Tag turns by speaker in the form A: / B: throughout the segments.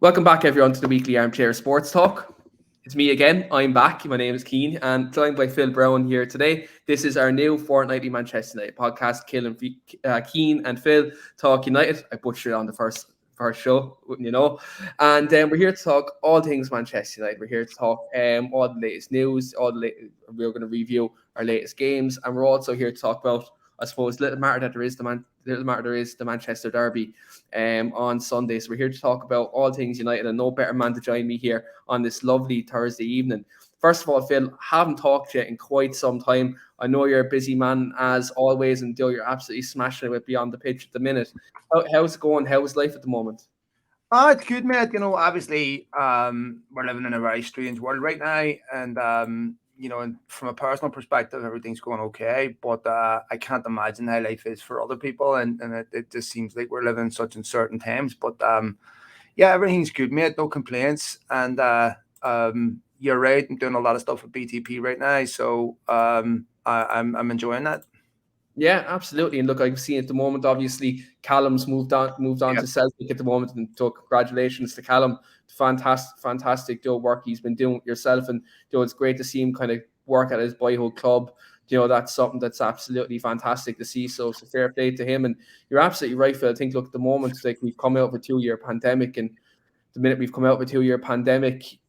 A: Welcome back, everyone, to the Weekly Armchair Sports Talk. It's me again. I'm back. My name is Keane, and joined by Phil Brown here today. This is our new fortnightly Manchester United podcast, Keane and Phil Talk United. I butchered it on the first show, wouldn't you know? And we're here to talk all things Manchester United. We're here to talk all the latest news. We're going to review our latest games, and we're also here to talk about, I suppose, little matter there is the Manchester Derby on Sunday. So we're here to talk about all things United, and no better man to join me here on this lovely Thursday evening. First of all, Phil, haven't talked to you in quite some time. I know you're a busy man as always, and you're absolutely smashing it with Beyond the Pitch at the minute. How's it going? How's life at the moment?
B: It's good, mate. Obviously, we're living in a very strange world right now, and and from a personal perspective, everything's going okay. But I can't imagine how life is for other people, and it just seems like we're living in such uncertain times. But everything's good, mate. No complaints, and you're right. I'm doing a lot of stuff with BTP right now, so I'm enjoying that.
A: Yeah, absolutely. And look, I've seen at the moment, obviously, Callum's moved on to Celtic at the moment, and so congratulations to Callum. Fantastic work he's been doing with yourself, and it's great to see him kind of work at his boyhood club. That's something that's absolutely fantastic to see. So fair play to him. And you're absolutely right, Phil. I think, look, at the moment, like, we've come out of a 2-year pandemic, and the minute we've come out of a 2-year pandemic,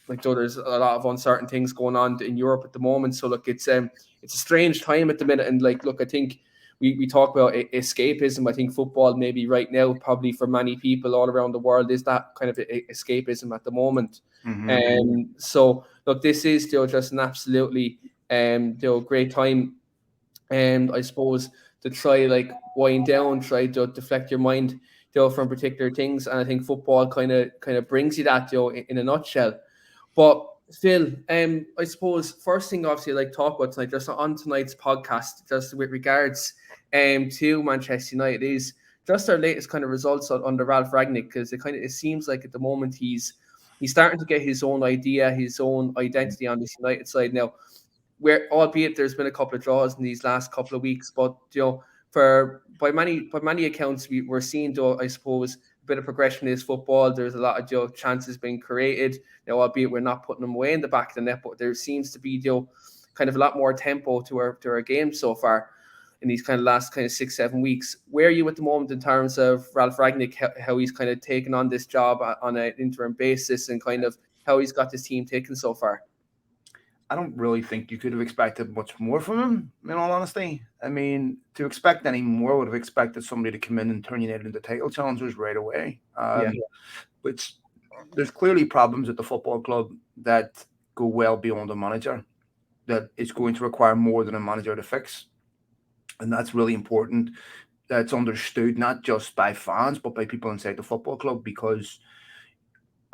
A: there's a lot of uncertain things going on in Europe at the moment. So look, it's a strange time at the minute. And I think we talk about escapism. I think football maybe right now, probably for many people all around the world, is that kind of escapism at the moment.
B: Mm-hmm.
A: So look, this is still just an absolutely great time, and I suppose to try wind down, try to deflect your mind from particular things. And I think football kind of brings you that in a nutshell. But Phil, I suppose first thing obviously I'd like to talk about tonight, just on tonight's podcast, just with regards to Manchester United, is just our latest kind of results under Ralph Rangnick, because it seems like at the moment he's starting to get his own idea, his own identity on this United side now. Where, albeit there's been a couple of draws in these last couple of weeks, but by many accounts we're seeing, though, I suppose, a bit of progression in his football. There's a lot of chances being created now, albeit we're not putting them away in the back of the net, but there seems to be kind of a lot more tempo to our game so far in these kind of last kind of 6-7 weeks. Where are you at the moment in terms of Ralph Rangnick, how he's kind of taken on this job on an interim basis, and kind of how he's got this team taken so far?
B: I don't really think you could have expected much more from him, in all honesty. I mean, to expect any more, would have expected somebody to come in and turn United into title challengers right away. Which there's clearly problems at the football club that go well beyond a manager, that is going to require more than a manager to fix. And that's really important. That's understood not just by fans, but by people inside the football club, because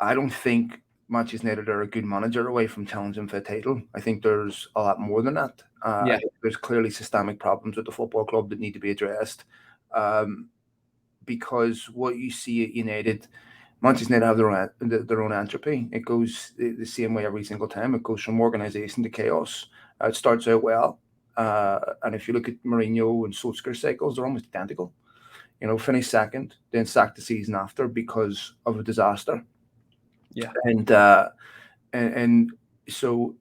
B: I don't think Manchester United are a good manager away from challenging for a title. I think there's a lot more than that. I think there's clearly systemic problems with the football club that need to be addressed. Because what you see at United, Manchester United have their own entropy. It goes the same way every single time. It goes from organisation to chaos. It starts out well. And if you look at Mourinho and Solskjaer cycles, they're almost identical. Finish second, then sack the season after because of a disaster.
A: Yeah.
B: And so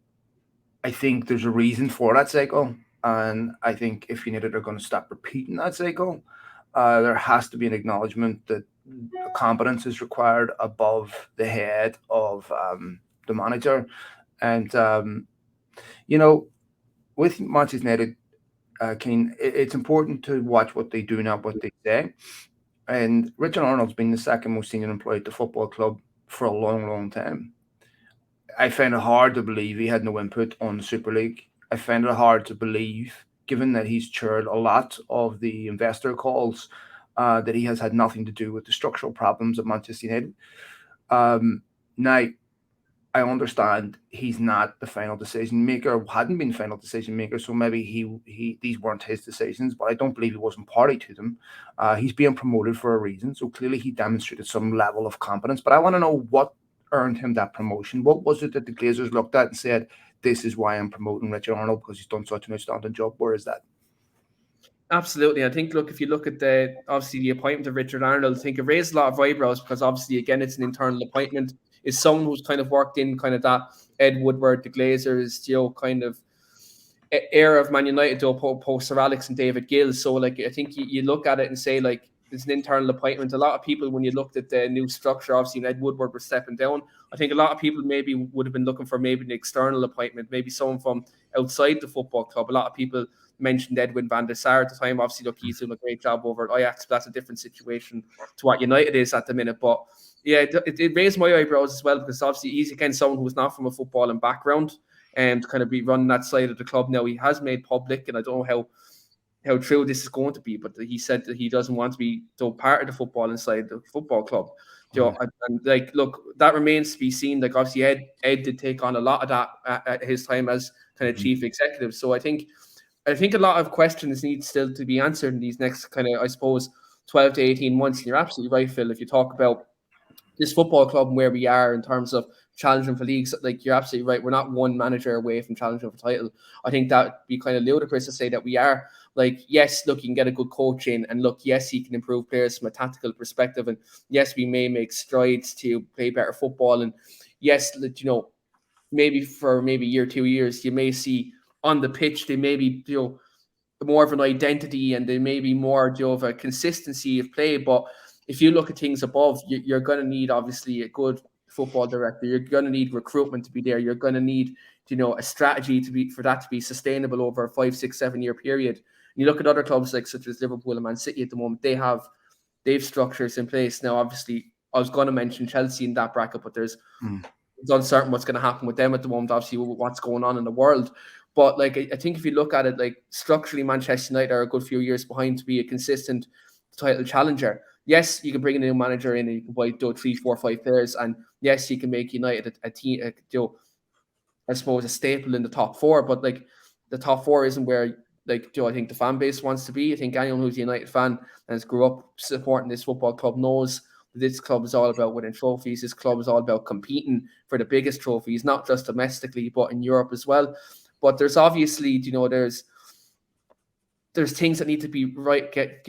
B: I think there's a reason for that cycle. And I think if United are going to stop repeating that cycle, there has to be an acknowledgement that competence is required above the head of the manager. And, with Manchester United, Keane, it's important to watch what they do, not what they say. And Richard Arnold's been the second most senior employee at the football club for a long, long time. I find it hard to believe he had no input on the Super League. I find it hard to believe, given that he's chaired a lot of the investor calls, that he has had nothing to do with the structural problems at Manchester United. Now, I understand he's not the final decision maker, hadn't been the final decision maker, so maybe he these weren't his decisions, but I don't believe he wasn't party to them. He's being promoted for a reason, so clearly he demonstrated some level of competence. But I want to know what earned him that promotion. What was it that the Glazers looked at and said, this is why I'm promoting Richard Arnold, because he's done such an outstanding job? Where is that?
A: Absolutely. I think, look, if you look at obviously the appointment of Richard Arnold, I think it raised a lot of eyebrows because obviously, again, it's an internal appointment. Is someone who's kind of worked in kind of that Ed Woodward, the Glazers, kind of era of Man United, post Sir Alex and David Gill. So, like, I think you look at it and say, like, it's an internal appointment. A lot of people, when you looked at the new structure, obviously, Ed Woodward was stepping down. I think a lot of people maybe would have been looking for maybe an external appointment, maybe someone from outside the football club. A lot of people mentioned Edwin van der Sar at the time. Obviously, look, he's doing a great job over at Ajax, but that's a different situation to what United is at the minute. But yeah, it raised my eyebrows as well because obviously he's again someone who's not from a footballing background and to kind of be running that side of the club now. He has made public, and I don't know how true this is going to be, but he said that he doesn't want to be part of the football inside the football club. And like, look, that remains to be seen. Like, obviously, Ed did take on a lot of that at his time as kind of chief executive. So I think a lot of questions need still to be answered in these next kind of, I suppose, 12 to 18 months. And you're absolutely right, Phil. If you talk about this football club and where we are in terms of challenging for leagues, like, you're absolutely right. We're not one manager away from challenging for title. I think that would be kind of ludicrous to say that we are. Like, yes, look, you can get a good coach in, and look, yes, he can improve players from a tactical perspective, and yes, we may make strides to play better football, and yes, maybe for maybe year, 2 years, you may see on the pitch they may be more of an identity and they may be more of a consistency of play. But if you look at things above, you're going to need obviously a good football director. You're going to need recruitment to be there. You're going to need a strategy for that to be sustainable over a 5, 6, 7 year period. You look at other clubs like such as Liverpool and Man City at the moment. They've structures in place now. Obviously, I was going to mention Chelsea in that bracket, but it's uncertain what's going to happen with them at the moment. Obviously, what's going on in the world. But like, I think if you look at it, like, structurally, Manchester United are a good few years behind to be a consistent title challenger. Yes, you can bring a new manager in and you can buy 3, 4, 5 players, and yes, you can make United a team, I suppose, a staple in the top 4. But like, the top 4 isn't where, like, I think the fan base wants to be. I think anyone who's a United fan and has grew up supporting this football club knows that this club is all about winning trophies. This club is all about competing for the biggest trophies, not just domestically, but in Europe as well. But there's obviously, there's things that need to be right, get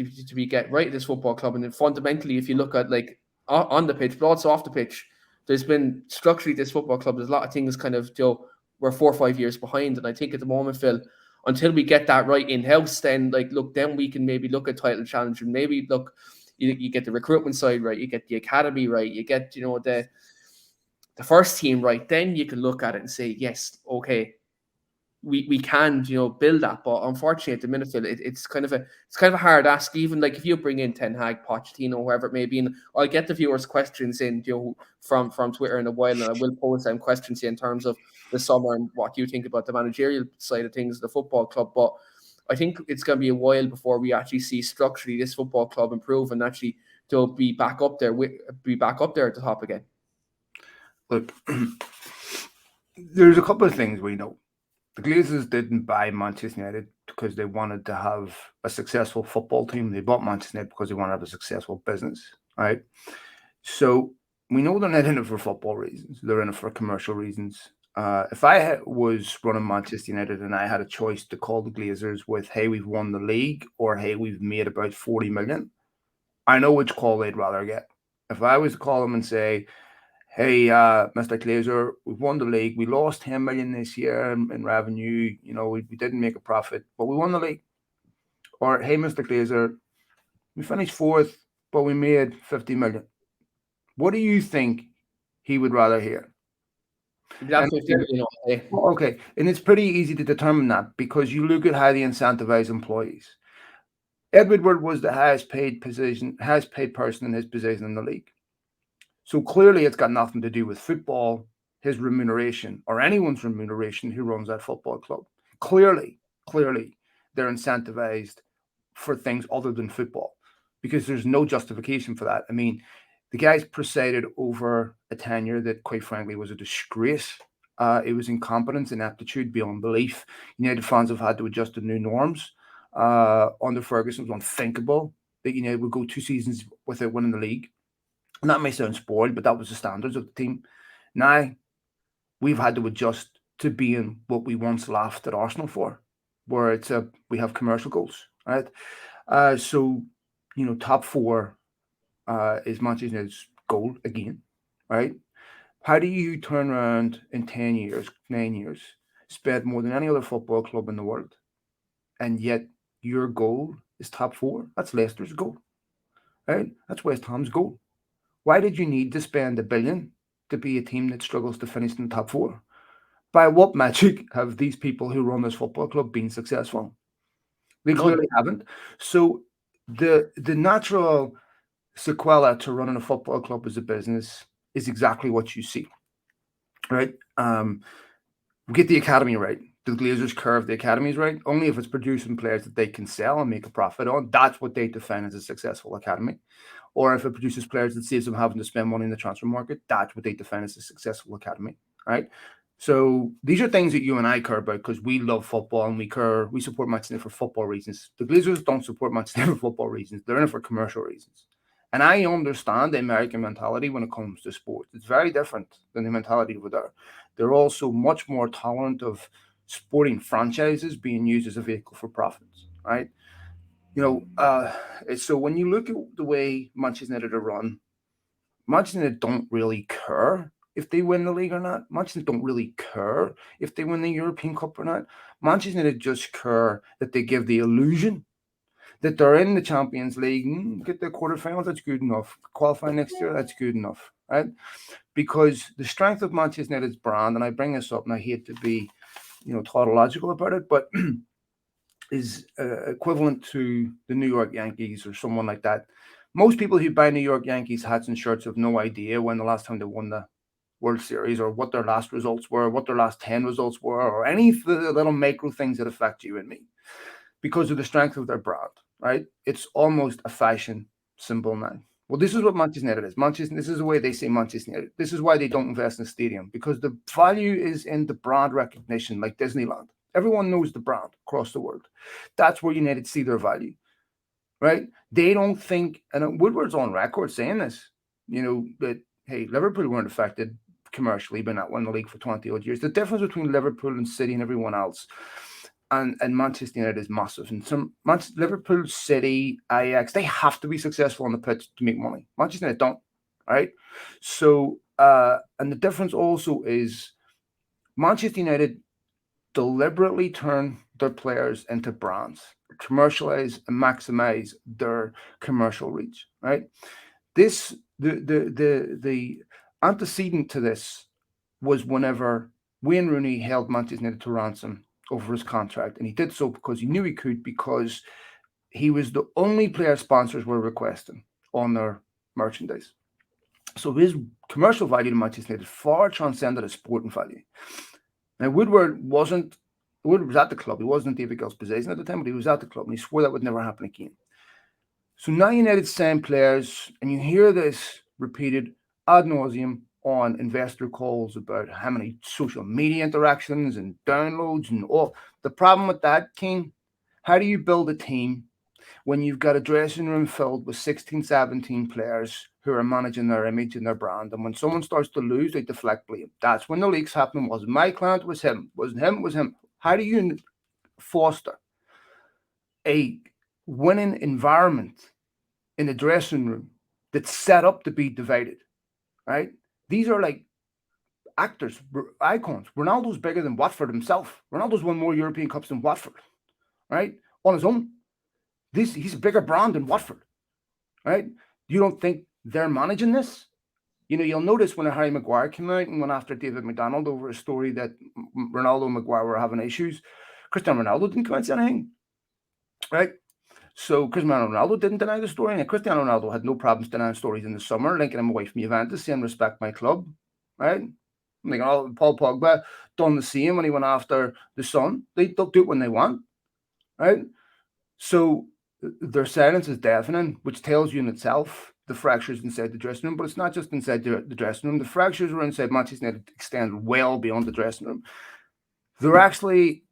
A: right at this football club. And then fundamentally, if you look at, like, on the pitch, but also off the pitch, there's been structurally this football club, there's a lot of things kind of, we're 4 or 5 years behind. And I think at the moment, Phil, until we get that right in-house, then, like, look, then we can maybe look at title challenge and maybe look, you get the recruitment side right, you get the academy right, you get, the first team right, then you can look at it and say, yes, okay, we can, build that. But unfortunately, at the minute, Phil, it's kind of a hard ask. Even like if you bring in Ten Hag, Pochettino, whoever it may be, and I'll get the viewers' questions in, from Twitter in a while, and I will pose them questions in terms of the summer and what you think about the managerial side of things, the football club. But I think it's going to be a while before we actually see structurally this football club improve and actually to be back up there at the top again.
B: Look, there's a couple of things we know. The Glazers didn't buy Manchester United because they wanted to have a successful football team. They bought Manchester United because they wanted to have a successful business, right? So we know they're not in it for football reasons. They're in it for commercial reasons. If I was running Manchester United and I had a choice to call the Glazers with, hey, we've won the league, or hey, we've made about 40 million, I know which call they'd rather get. If I was to call them and say, hey, Mr. Glazer, we've won the league. We lost 10 million this year in revenue. We didn't make a profit, but we won the league. Or, hey, Mr. Glazer, we finished 4th, but we made 50 million. What do you think he would rather hear? Okay, and it's pretty easy to determine that because you look at how they incentivize employees. Ed Woodward was the highest paid person in his position in the league. So clearly it's got nothing to do with football, his remuneration, or anyone's remuneration who runs that football club. Clearly, they're incentivized for things other than football because there's no justification for that. I mean, the guys presided over a tenure that, quite frankly, was a disgrace. It was incompetence, ineptitude beyond belief. United fans have had to adjust to new norms. Under Ferguson, it was unthinkable that United would go 2 seasons without winning the league. And that may sound spoiled, but that was the standards of the team. Now, we've had to adjust to being what we once laughed at Arsenal for, where we have commercial goals. right? So, top four is Manchester United's goal again, right? How do you turn around in 10 years, 9 years, spend more than any other football club in the world, and yet your goal is top four? That's Leicester's goal, right? That's West Ham's goal. Why did you need to spend $1 billion to be a team that struggles to finish in the top four? By what magic have these people who run this football club been successful? They
A: None.
B: clearly haven't. So the natural sequela to running a football club as a business is exactly what you see, right? We get the academy right. The Glazers curve the academies right. Only if it's producing players that they can sell and make a profit on. That's what they define as a successful academy. Or if it produces players that saves them having to spend money in the transfer market, that's what they define as a successful academy, right? So these are things that you and I care about because we love football and we support Manchester United for football reasons. The Glazers don't support Manchester United for football reasons. They're in it for commercial reasons. And I understand the American mentality when it comes to sports. It's very different than the mentality over there. They're also much more tolerant of sporting franchises being used as a vehicle for profits, right? So when you look at the way Manchester United are run, Manchester United don't really care if they win the league or not. Manchester United don't really care if they win the European Cup or not. Manchester United just care that they give the illusion that they're in the Champions League, get the quarterfinals, that's good enough. Qualify next year, that's good enough, right? Because the strength of Manchester United's brand, and I bring this up and I hate to be, tautological about it, but is equivalent to the New York Yankees or someone like that. Most people who buy New York Yankees hats and shirts have no idea when the last time they won the World Series or what their last results were, what their last 10 results were, or any of the little micro things that affect you and me because of the strength of their brand, right? It's almost a fashion symbol now. Well, this is what Manchester United is. This is the way they say Manchester United. This is why they don't invest in a stadium, because the value is in the brand recognition, like Disneyland. Everyone knows the brand across the world. That's where United see their value, right? They don't think, and Woodward's on record saying this, that, hey, Liverpool weren't affected commercially by not winning the league for 20 odd years. The difference between Liverpool and City and everyone else and Manchester United is massive. And Liverpool, City, Ajax, they have to be successful on the pitch to make money. Manchester United don't, right? So, and the difference also is Manchester United deliberately turn their players into brands, commercialize and maximize their commercial reach, right? The antecedent to this was whenever Wayne Rooney held Manchester United to ransom over his contract, and he did so because he knew he could, because he was the only player sponsors were requesting on their merchandise. So his commercial value to Manchester United far transcended his sporting value. Now, Woodward was at the club. He wasn't David Gill's position at the time, but he was at the club, and he swore that would never happen again. So now United sign players, and you hear this repeated ad nauseum on investor calls about how many social media interactions and downloads and all. The problem with that, Keane, how do you build a team when you've got a dressing room filled with 16, 17 players who are managing their image and their brand, and when someone starts to lose, they deflect blame? That's when the leaks happen. Wasn't my client, was him. Wasn't him, was him. How do you foster a winning environment in the dressing room that's set up to be divided, right? These are like actors, icons. Ronaldo's bigger than Watford himself. Ronaldo's won more European Cups than Watford, right? On his own. He's a bigger brand than Watford, right? You don't think they're managing this? You'll notice when Harry Maguire came out and went after David McDonald over a story that Ronaldo and Maguire were having issues, Cristiano Ronaldo didn't come out and say anything, right? So Cristiano Ronaldo didn't deny the story, and Cristiano Ronaldo had no problems denying stories in the summer, linking him away from Juventus, saying respect my club, right? Paul Pogba done the same when he went after the Sun. They'll do it when they want, right? So their silence is deafening, which tells you in itself the fractures inside the dressing room. But it's not just inside the dressing room. The fractures are inside Manchester United, extend well beyond the dressing room. They're actually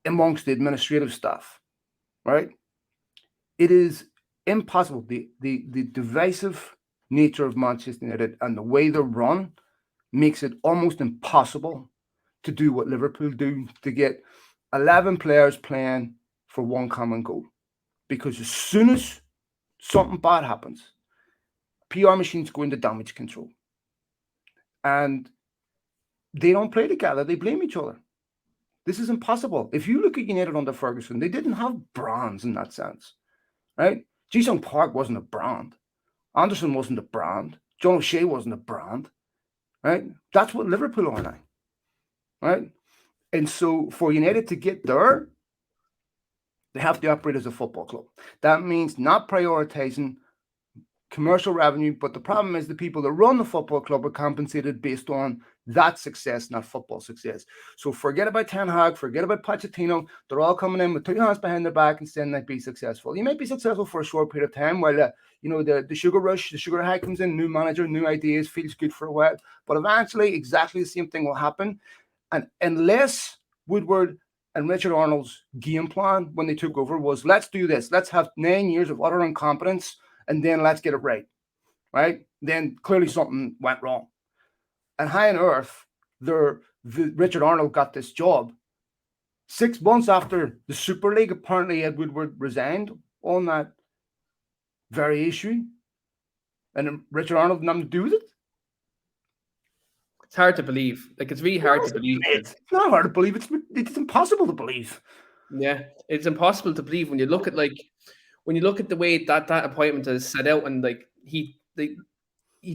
B: amongst the administrative staff, right? It is impossible. The divisive nature of Manchester United and the way they're run makes it almost impossible to do what Liverpool do, to get 11 players playing for one common goal. because as soon as something bad happens, PR machines go into damage control. And they don't play together. They blame each other. This is impossible. If you look at United under Ferguson, they didn't have brands in that sense, right? Ji-sung Park wasn't a brand. Anderson wasn't a brand. John O'Shea wasn't a brand, right? That's what Liverpool are now, right? And so for United to get there, they have to operate as a football club. That means not prioritizing commercial revenue, but the problem is the people that run the football club are compensated based on that success, not football success. So forget about Ten Hag, forget about Pochettino. They're all coming in with 2 hands behind their back and saying they'd be successful. You might be successful for a short period of time while the sugar rush, the sugar high comes in, new manager, new ideas, feels good for a while. But eventually, exactly the same thing will happen. And unless Woodward and Richard Arnold's game plan when they took over was, let's do this, let's have 9 years of utter incompetence, and then let's get it right? Then clearly something went wrong. And high on earth, Richard Arnold got this job 6 months after the Super League. Apparently, Ed Woodward resigned on that very issue. And then Richard Arnold had nothing to do with it.
A: It's hard to believe. Like, it's really hard to believe.
B: It's not hard to believe. It's impossible to believe.
A: Yeah, it's impossible to believe when you look at the way that appointment is set out, and like he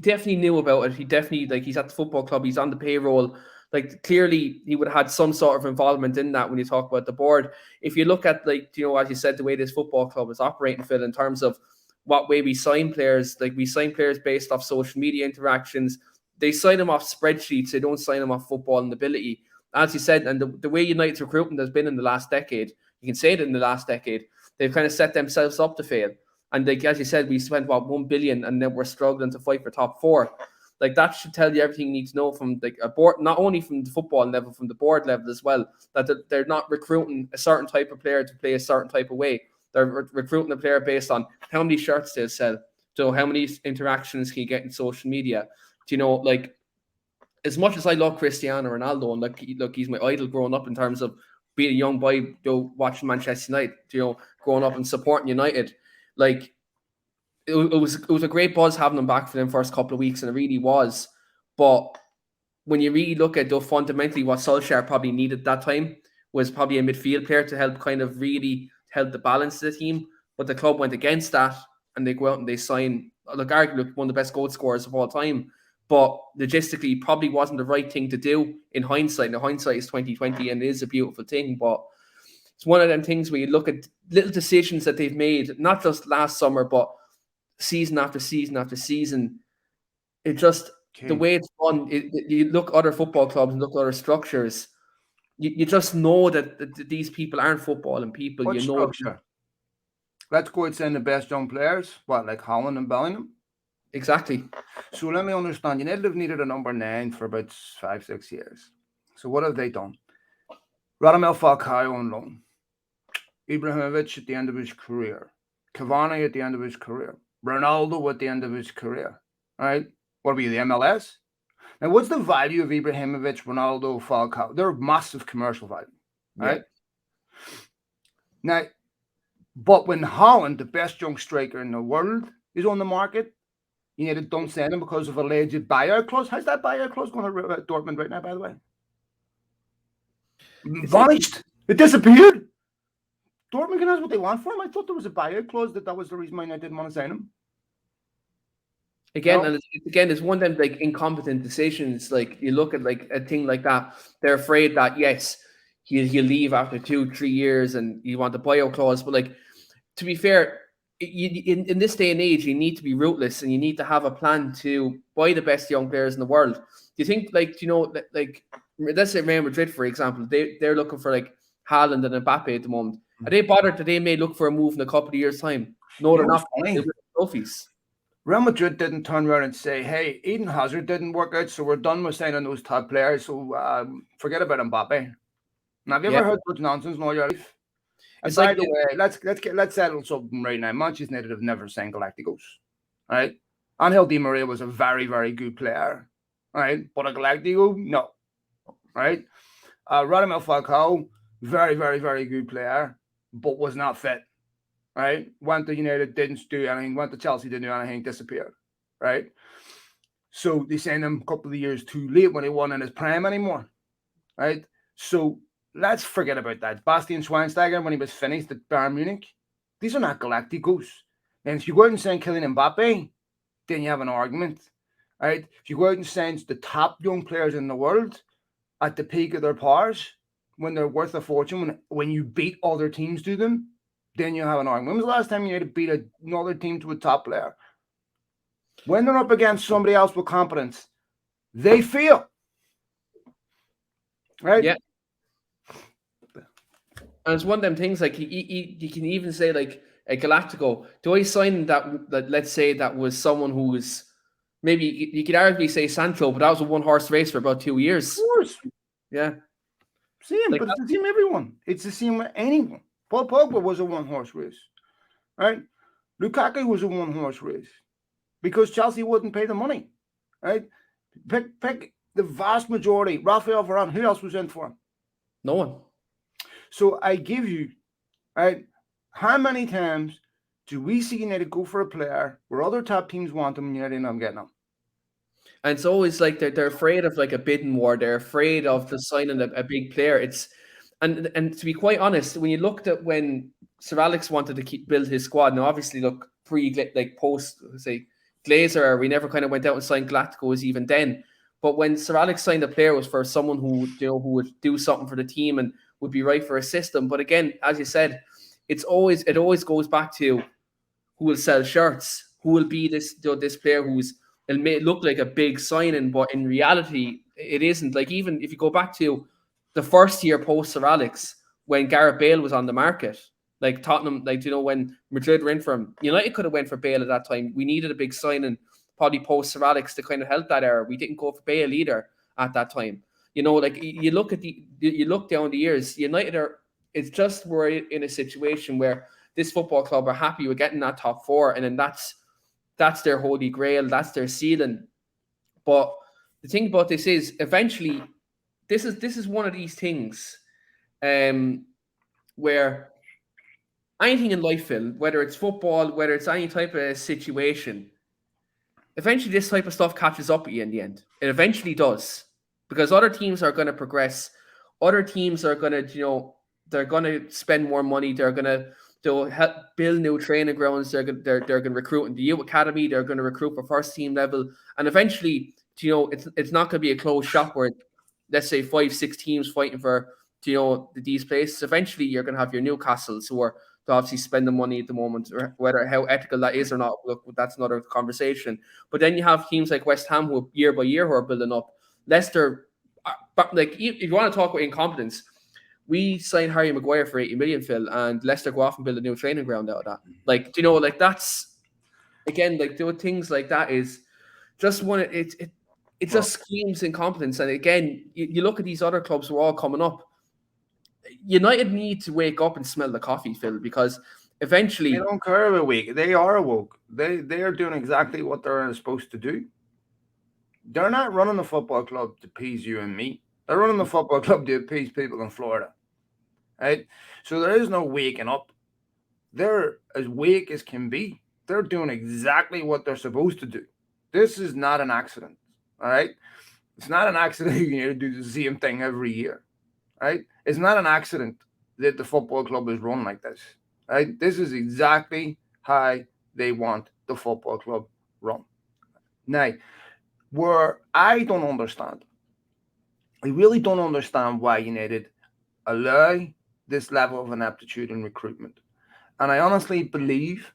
A: definitely knew about it. He definitely, like, he's at the football club, he's on the payroll. Like, clearly he would have had some sort of involvement in that when you talk about the board. If you look at, like, as you said, the way this football club is operating, Phil, in terms of what way we sign players, like we sign players based off social media interactions. They sign them off spreadsheets. They don't sign them off football and ability. As you said, and the way United's recruitment has been in the last decade, you can say it in the last decade, they've kind of set themselves up to fail. And like, as you said, we spent, 1 billion, and then we're struggling to fight for top 4. Like, that should tell you everything you need to know from like a board, not only from the football level, from the board level as well, that they're not recruiting a certain type of player to play a certain type of way. They're recruiting a player based on how many shirts they'll sell, how many interactions can you get in social media. Like, as much as I love Cristiano Ronaldo, and look, he's my idol growing up in terms of being a young boy, watching Manchester United, growing up and supporting United, like, it was a great buzz having him back for them first couple of weeks, and it really was. But when you really look at, fundamentally what Solskjaer probably needed that time was probably a midfield player to help kind of really help the balance of the team. But the club went against that, and they go out and they sign, arguably one of the best goal scorers of all time. But logistically, probably wasn't the right thing to do in hindsight. Now, hindsight is 2020, and it is a beautiful thing. But it's one of them things where you look at little decisions that they've made, not just last summer, but season after season after season. It just, the way it's done, you look at other football clubs and look at other structures, you just know that these people aren't footballing people.
B: What structure? Let's go and send the best young players, like Holland and Bellingham?
A: Exactly.
B: So let me understand. United have needed a number 9 for about 5-6 years. So what have they done? Radamel Falcao on loan. Ibrahimovic at the end of his career. Cavani at the end of his career. Ronaldo at the end of his career. All right? What are we, the MLS? Now, what's the value of Ibrahimovic, Ronaldo, Falcao? They're massive commercial value. Right? Yeah. Now, but when Holland, the best young striker in the world, is on the market, United don't send him because of alleged buyout clause. How's that buyout clause going to Dortmund right now, by the way? Vanished. It disappeared. Dortmund can ask what they want for him. I thought there was a buyout clause that was the reason why I didn't want to sign him.
A: Again, and it's one of them, like, incompetent decisions. Like, you look at, like, a thing like that, they're afraid that, yes, he'll leave after 2-3 years and you want the buyout clause. But, like, to be fair, in this day and age, you need to be ruthless, and you need to have a plan to buy the best young players in the world. Do you think, like, like, let's say Real Madrid, for example, they're looking for, like, Haaland and Mbappe at the moment. Are they bothered that they may look for a move in a couple of years' time? No, they're not. They're trophies.
B: Real Madrid didn't turn around and say, hey, Eden Hazard didn't work out, so we're done with signing those top players, so forget about Mbappe. Now, have you ever heard such nonsense in all your life? And by the way, let's settle something right now. Manchester United have never signed Galacticos. All right? Angel Di Maria was a very, very good player. All right? But a Galactico, no. All right? Radamel Falcao, very, very, very good player, but was not fit. right? Went to United, didn't do anything. Went to Chelsea, didn't do anything, disappeared, right? So they signed him a couple of years too late when he wasn't in his prime anymore, right? So let's forget about that. Bastian Schweinsteiger, when he was finished at Bayern Munich, these are not Galacticos. And if you go out and sign Kylian Mbappe, then you have an argument, right? If you go out and sign the top young players in the world at the peak of their powers, when they're worth a fortune, when you beat other teams to them, then you have an argument. When was the last time you had to beat another team to a top player? When they're up against somebody else with competence, they fail. Right?
A: Yeah. And it's one of them things, like you can even say, like, a Galactico. Do I sign that let's say that was someone who was, maybe you could arguably say Sancho, but that was a one-horse race for about 2 years.
B: Of course.
A: Yeah.
B: Same,
A: Like
B: but it's the same with everyone. It's the same with anyone. Paul Pogba was a one-horse race. Right? Lukaku was a one-horse race. Because Chelsea wouldn't pay the money. Right? Pick the vast majority. Rafael Varane, who else was in for him?
A: No one.
B: So I give you, right, how many times do we see United go for a player where other top teams want them and United end up getting them?
A: And it's always like they're afraid of like a bidding war. They're afraid of the signing a big player. And to be quite honest, when you looked at when Sir Alex wanted to build his squad, now obviously look post say Glazer, we never kind of went out and signed Galacticos even then. But when Sir Alex signed a player, it was for someone who who would do something for the team and would be right for a system. But again, as you said, it always goes back to who will sell shirts, who will be this player it'll may look like a big signing, but in reality, it isn't. Like, even if you go back to the first year post Sir Alex, when Gareth Bale was on the market, like Tottenham, when Madrid were in for him, United could have went for Bale at that time. We needed a big signing, probably post Sir Alex, to kind of help that era. We didn't go for Bale either at that time. Like you look down the years, United it's just we're in a situation where this football club are happy with getting that top four, and then that's their holy grail, that's their ceiling. But the thing about this is, eventually, this is one of these things, where anything in life, Phil, whether it's football, whether it's any type of situation, eventually this type of stuff catches up with you in the end. It eventually does, because other teams are going to progress. Other teams are going to, they're going to spend more money. They'll help build new training grounds. They're going to recruit in the youth academy. They're going to recruit for first team level, and eventually, it's not going to be a closed shop where, let's say, 5-6 teams fighting for these places. Eventually, you're going to have your Newcastles who are to obviously spend the money at the moment, or whether how ethical that is or not. Look, that's another conversation. But then you have teams like West Ham who year by year who are building up. Leicester, like, if you want to talk about incompetence, we signed Harry Maguire for 80 million, Phil, and Leicester go off and build a new training ground out of that. Like, like, that's, again, like, doing things like that is just one. It just screams incompetence. And again, you look at these other clubs who are all coming up. United need to wake up and smell the coffee, Phil, because eventually
B: they don't care about weak. They are awoke. They are doing exactly what they're supposed to do. They're not running the football club to appease you and me. They're running the football club to appease people in Florida, right? So there is no waking up. They're as wake as can be. They're doing exactly what they're supposed to do. This is not an accident, all right? It's not an accident you do the same thing every year, right? It's not an accident that the football club is run like this, right? This is exactly how they want the football club run. Now, where I don't understand, I really don't understand why United allow this level of ineptitude in recruitment. And I honestly believe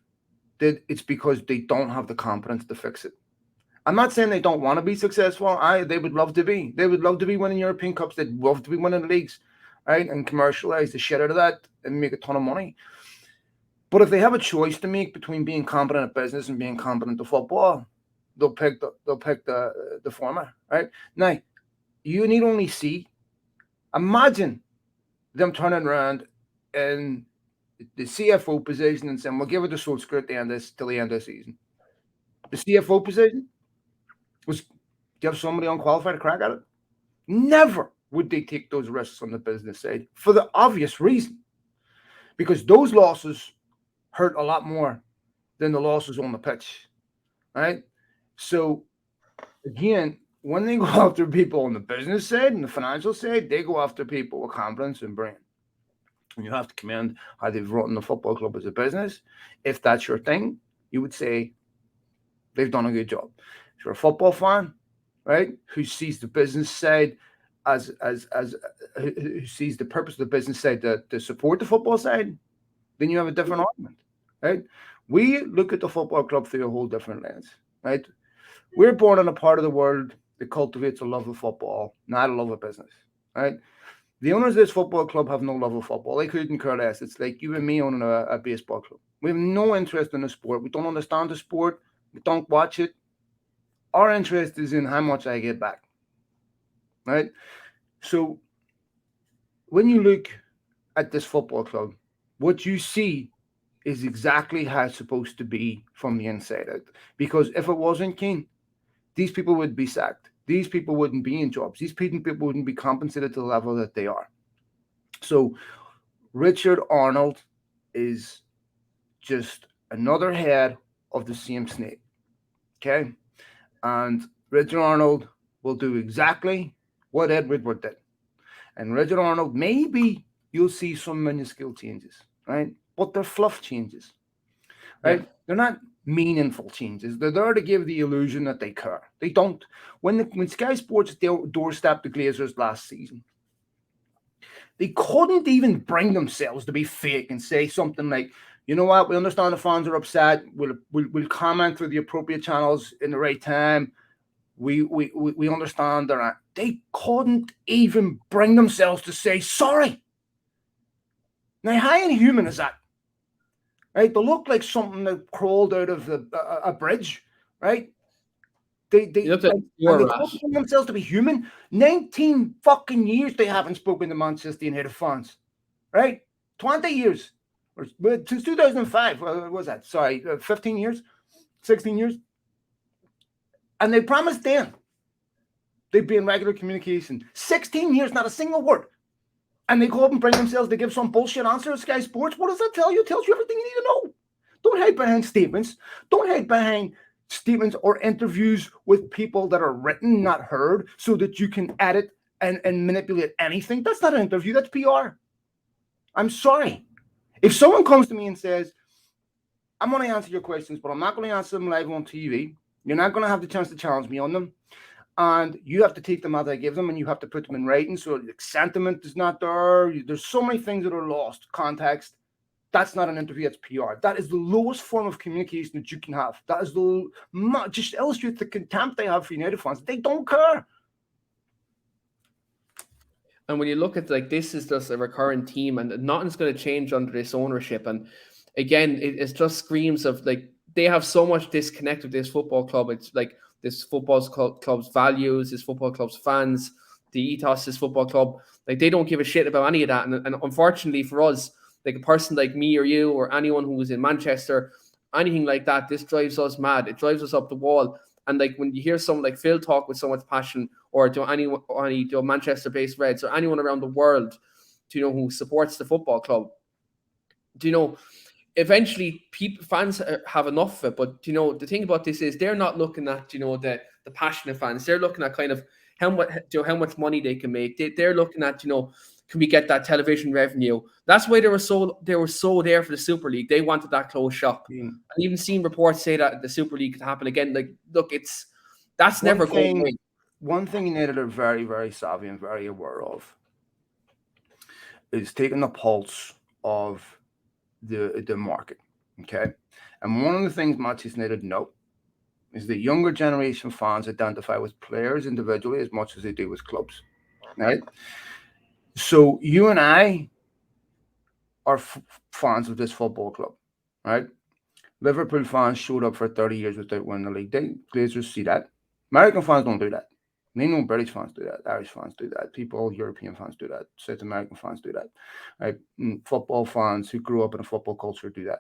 B: that it's because they don't have the competence to fix it. I'm not saying they don't want to be successful. They would love to be. They would love to be winning European Cups. They'd love to be winning leagues, right? And commercialize the shit out of that and make a ton of money. But if they have a choice to make between being competent at business and being competent at football, they'll pick the former, right? Now, you need only see. Imagine them turning around in the CFO position and saying, "We'll give it to Solskjaer till the end of the season." The CFO position do you have somebody unqualified to crack at it? Never would they take those risks on the business side, for the obvious reason, because those losses hurt a lot more than the losses on the pitch, right? So again, when they go after people on the business side and the financial side, they go after people with confidence and brain. And you have to commend how they've run the football club as a business. If that's your thing, you would say they've done a good job. If you're a football fan, right, who sees the business side as who sees the purpose of the business side to support the football side, then you have a different argument, right? We look at the football club through a whole different lens, right? We're born in a part of the world that cultivates a love of football, not a love of business, right? The owners of this football club have no love of football. They couldn't care less. It's like you and me owning a baseball club. We have no interest in the sport. We don't understand the sport. We don't watch it. Our interest is in how much I get back, right? So when you look at this football club, what you see is exactly how it's supposed to be from the inside out. Because if it wasn't, Keane, these people would be sacked. These people wouldn't be in jobs. These people wouldn't be compensated to the level that they are. So Richard Arnold is just another head of the same snake. Okay? And Richard Arnold will do exactly what Ed Woodward did. And Richard Arnold, maybe you'll see some minuscule changes, right? But they're fluff changes, right? Yeah. They're not meaningful changes. They're there to give the illusion that they care. They don't. When Sky Sports doorstepped the Glazers last season, they couldn't even bring themselves to be fake and say something like, you know what, we understand the fans are upset. We'll comment through the appropriate channels in the right time. We understand that. They couldn't even bring themselves to say sorry. Now, how inhuman is that? Right? They look like something that crawled out of a bridge, right? They couldn't bring themselves to be human. 19 fucking years they haven't spoken to Manchester United fans, right? 20 years. Since 2005, what was that? Sorry, 15 years? 16 years? And they promised then they'd be in regular communication. 16 years, not a single word. And they go up and bring themselves to give some bullshit answer at Sky Sports. What does that tell you? It tells you everything you need to know. Don't hide behind statements. Don't hide behind statements or interviews with people that are written, not heard, so that you can edit and manipulate anything. That's not an interview. That's PR. I'm sorry. If someone comes to me and says, I'm going to answer your questions, but I'm not going to answer them live on TV. You're not going to have the chance to challenge me on them. And you have to take them as I give them, and you have to put them in writing. So the sentiment is not there. There's so many things that are lost. Context. That's not an interview. That's PR. That is the lowest form of communication that you can have. That is just illustrates the contempt they have for United fans. They don't care.
A: And when you look at this is just a recurrent theme, and nothing's going to change under this ownership. And again, it just screams of they have so much disconnect with this football club. It's like this football club's values, this football club's fans, the ethos, this football club. They don't give a shit about any of that. And unfortunately for us, a person like me or you or anyone who was in Manchester, anything like that, this drives us mad. It drives us up the wall. And when you hear someone like Phil talk with so much passion, or any Manchester-based Reds or anyone around the world, who supports the football club, eventually fans have enough of it. But the thing about this is they're not looking at the passionate fans. They're looking at kind of how much money they can make. They're looking at can we get that television revenue? That's why they were so there for the Super League. They wanted that closed shop. And even seen reports say that the Super League could happen again. Look, that's never going away.
B: One thing United are very, very savvy and very aware of is taking the pulse of the market. Okay. And one of the things Manchester United know is the younger generation fans identify with players individually as much as they do with clubs. Right? So you and I are fans of this football club, right? Liverpool fans showed up for 30 years without winning the league. Glazers see that. American fans don't do that. They know British fans do that. Irish fans do that. European fans do that. South American fans do that. Right? And football fans who grew up in a football culture do that.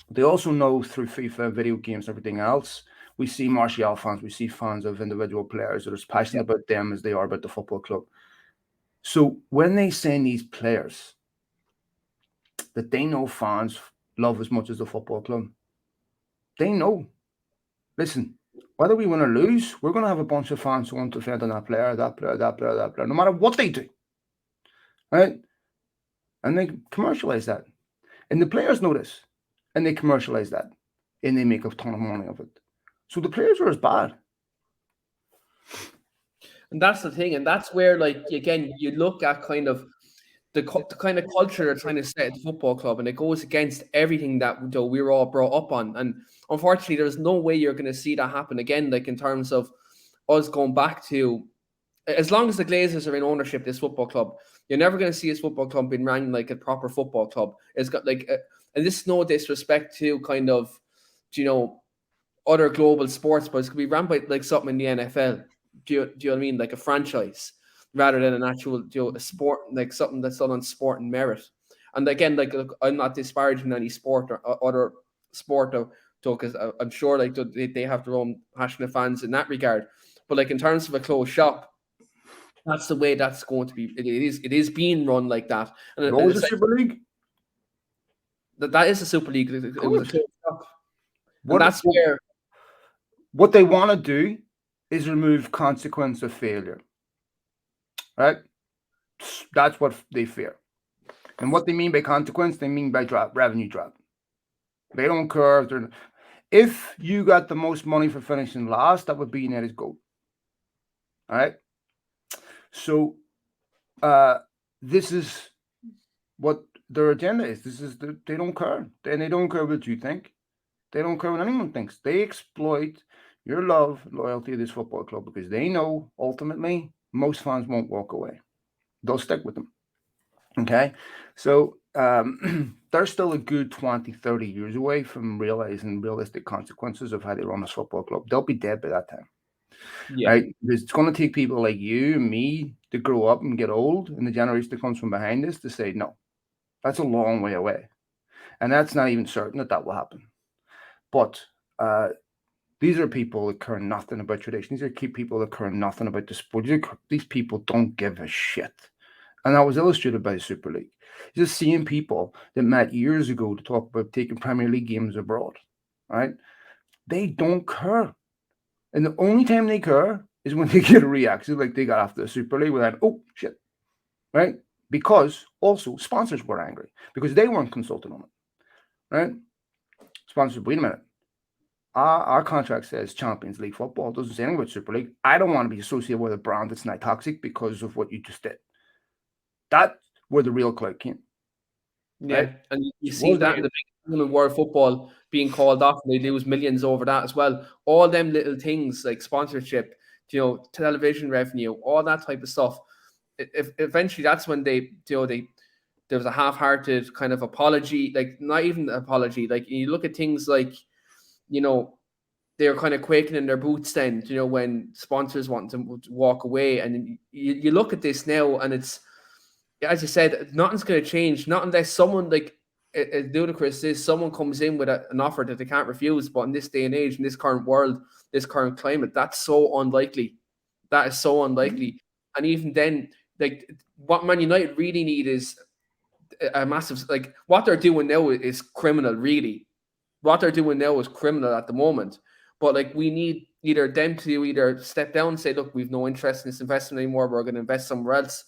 B: But they also know through FIFA, video games, and everything else, we see Martial fans. We see fans of individual players that are as passionate about them as they are about the football club. So when they send these players that they know fans love as much as the football club. They know. Listen, whether we win or lose, we're going to have a bunch of fans who want to defend on that player, no matter what they do. Right? And they commercialize that. And the players know this. And they commercialize that. And they make a ton of money of it. So the players are as bad.
A: And that's the thing. And that's where, like, again, you look at kind of the kind of culture they're trying to set at the football club, and it goes against everything that we were all brought up on. And unfortunately, there's no way you're going to see that happen again, like in terms of us going back to, as long as the Glazers are in ownership, this football club, you're never going to see this football club being run like a proper football club. It's got like, and this is no disrespect to kind of, other global sports, but it's going to be run by like something in the NFL. Do you know what I mean? Like a franchise rather than an actual, a sport, like something that's done on sport and merit. And again, like, look, I'm not disparaging any sport or other sport, though, because I'm sure like they have their own passionate fans in that regard. But like in terms of a closed shop, that's the way that's going to be. It is being run like that. And
B: what was the Super League?
A: That is a Super League. It was a closed shop. And that's where
B: what they want to do is remove consequence of failure. Right? That's what they fear. And what they mean by consequence, they mean by revenue drop. They don't care if you got the most money for finishing last, that would be United's goal. All right. So this is what their agenda is. They don't care. And they don't care what you think. They don't care what anyone thinks. They exploit your love, loyalty to this football club because they know ultimately most fans won't walk away. They'll stick with them. Okay. So they're still a good 20, 30 years away from realizing realistic consequences of how they run this football club. They'll be dead by that time. Yeah. Right? It's going to take people like you and me to grow up and get old, and the generation that comes from behind us to say, no, that's a long way away. And that's not even certain that will happen. But these are people that care nothing about tradition. These are people that care nothing about the sport. These people don't give a shit. And that was illustrated by the Super League. Just seeing people that met years ago to talk about taking Premier League games abroad, right? They don't care. And the only time they care is when they get a reaction like they got after the Super League without, oh, shit, right? Because also sponsors were angry because they weren't consulted on it, right? Sponsors, wait a minute. Our contract says Champions League football. It doesn't say anything about Super League. I don't want to be associated with a brand that's not toxic because of what you just did. That's where the real clout came.
A: Yeah, right? And you see that in the big tournament, world football being called off, and they lose millions over that as well. All them little things like sponsorship, television revenue, all that type of stuff. If eventually that's when there was a half-hearted kind of apology, like not even an apology. Like you look at things like, they're kind of quaking in their boots then, when sponsors want to walk away, and you look at this now, and it's, as you said, nothing's going to change, not unless someone like ludicrous is someone comes in with an offer that they can't refuse. But in this day and age, in this current world, this current climate, that's so unlikely. That is so unlikely. And even then, like what Man United really need is a massive, like what they're doing now is criminal, really. What they're doing now is criminal at the moment. But like we need either them to either step down and say, look, we've no interest in this investment anymore, we're going to invest somewhere else.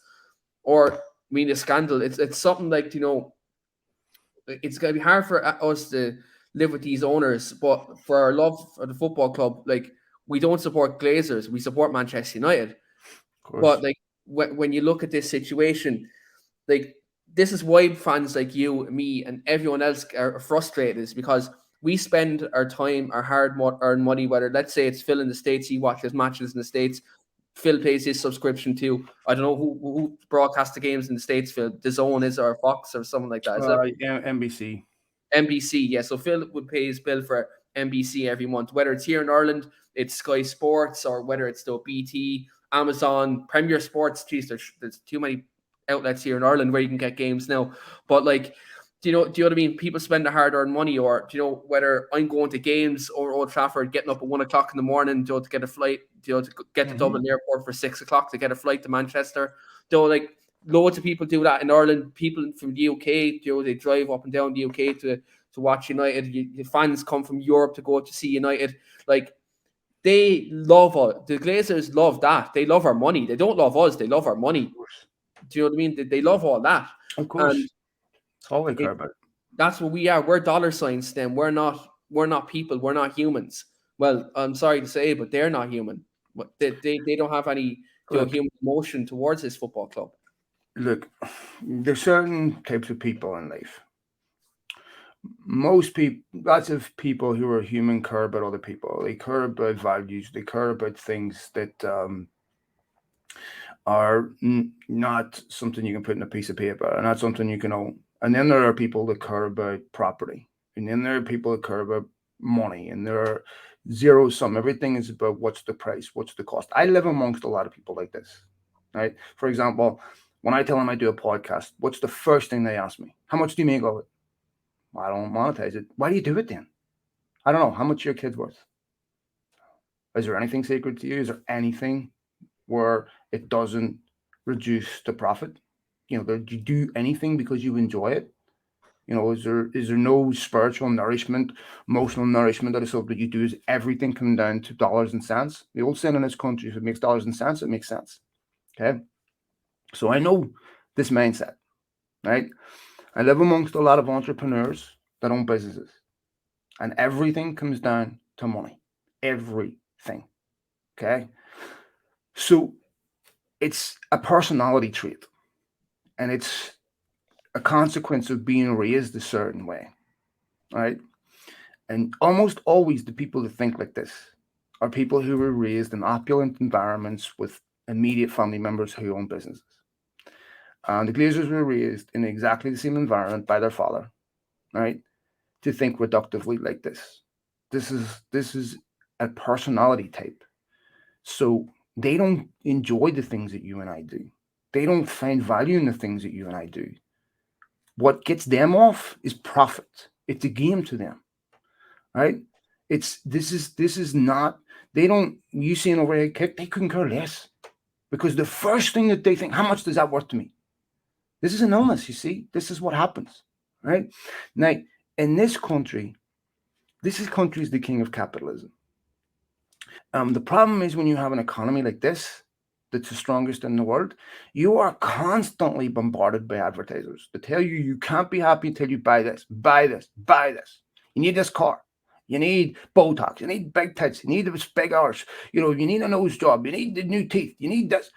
A: Or we need a scandal. It's something like, it's going to be hard for us to live with these owners, but for our love for the football club, like we don't support Glazers, we support Manchester United. But like when you look at this situation, like this is why fans like you, me, and everyone else are frustrated, is because we spend our time, our hard-earned money, whether let's say it's Phil in the States, he watches matches in the States. Phil pays his subscription to, I don't know who broadcasts the games in the States, Phil. DAZN is, or Fox or something like that. Is it?
B: NBC.
A: NBC, yeah. So Phil would pay his bill for NBC every month. Whether it's here in Ireland, it's Sky Sports, or whether it's the BT, Amazon, Premier Sports. Geez, there's too many outlets here in Ireland where you can get games now. But like, do you know what I mean? People spend their hard-earned money, or whether I'm going to games or Old Trafford, getting up at 1 o'clock in the morning, to get a flight, to get to Dublin Airport for 6 o'clock to get a flight to Manchester. Like loads of people do that in Ireland. People from the UK, they drive up and down the UK to to watch United. Fans come from Europe to go to see United. Like, they love the Glazers love that. They love our money. They don't love us. They love our money. Do you know what I mean? They love all that.
B: Of course. It's all they care about.
A: That's what we are. We're dollar signs to them. We're not people. We're not humans. Well, I'm sorry to say, but they're not human. But they don't have any human emotion towards this football club.
B: Look, there's certain types of people in life. Most people, lots of people who are human care about other people. They care about values. They care about things that are not something you can put in a piece of paper, and not something you can own. And then there are people that care about property, and then there are people that care about money, and there are zero sum. Everything is about what's the price, what's the cost. I live amongst a lot of people like this, right? For example, when I tell them I do a podcast, what's the first thing they ask me? How much do you make of it? I don't monetize it. Why do you do it then? I don't know. How much are your kids worth? Is there anything sacred to you? Is there anything where it doesn't reduce the profit? Do you do anything because you enjoy it? Is there no spiritual nourishment, emotional nourishment that is so that you do? Is everything come down to dollars and cents? The old saying in this country, if it makes dollars and cents, it makes sense. Okay. So I know this mindset, right? I live amongst a lot of entrepreneurs that own businesses, and everything comes down to money. Everything. Okay. So it's a personality trait, and it's a consequence of being raised a certain way, right? And almost always the people that think like this are people who were raised in opulent environments with immediate family members who own businesses. And the Glazers were raised in exactly the same environment by their father, right? To think reductively like this. This is a personality type. So they don't enjoy the things that you and I do. They don't find value in the things that you and I do. What gets them off is profit. It's a game to them, right? This is not. They don't. You see an overhead kick, they couldn't care less, because the first thing that they think, how much does that worth to me? This is an illness, you see. This is what happens, right? Now, in this country is the king of capitalism. The problem is when you have an economy like this, that's the strongest in the world, you are constantly bombarded by advertisers that tell you can't be happy until you buy this, buy this, buy this. You need this car. You need Botox. You need big tits. You need this big arse. You need a nose job. You need the new teeth. You need this.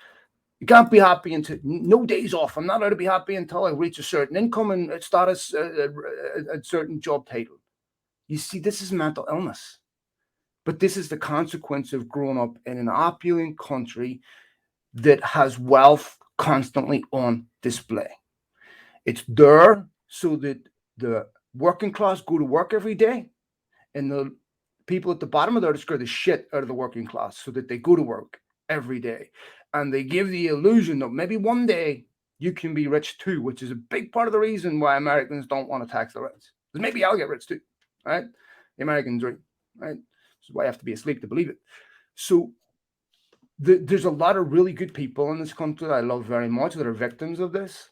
B: You can't be happy until no days off. I'm not allowed to be happy until I reach a certain income and status, a certain job title. You see, this is mental illness. But this is the consequence of growing up in an opulent country that has wealth constantly on display. It's there so that the working class go to work every day, and the people at the bottom of there to scare the shit out of the working class so that they go to work every day. And they give the illusion that maybe one day you can be rich too, which is a big part of the reason why Americans don't want to tax the rich. Because maybe I'll get rich too, right? The American dream, right? This is why I have to be asleep to believe it. So there's a lot of really good people in this country that I love very much that are victims of this,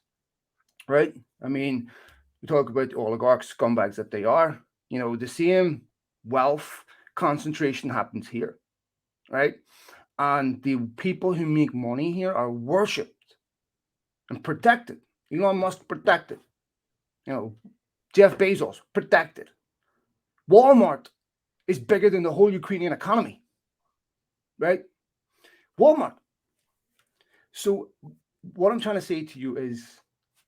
B: right? I mean, we talk about oligarchs, scumbags that they are. The same wealth concentration happens here, right? And the people who make money here are worshipped and protected. Elon Musk protected. Jeff Bezos protected. Walmart is bigger than the whole Ukrainian economy, right? Walmart. So what I'm trying to say to you is,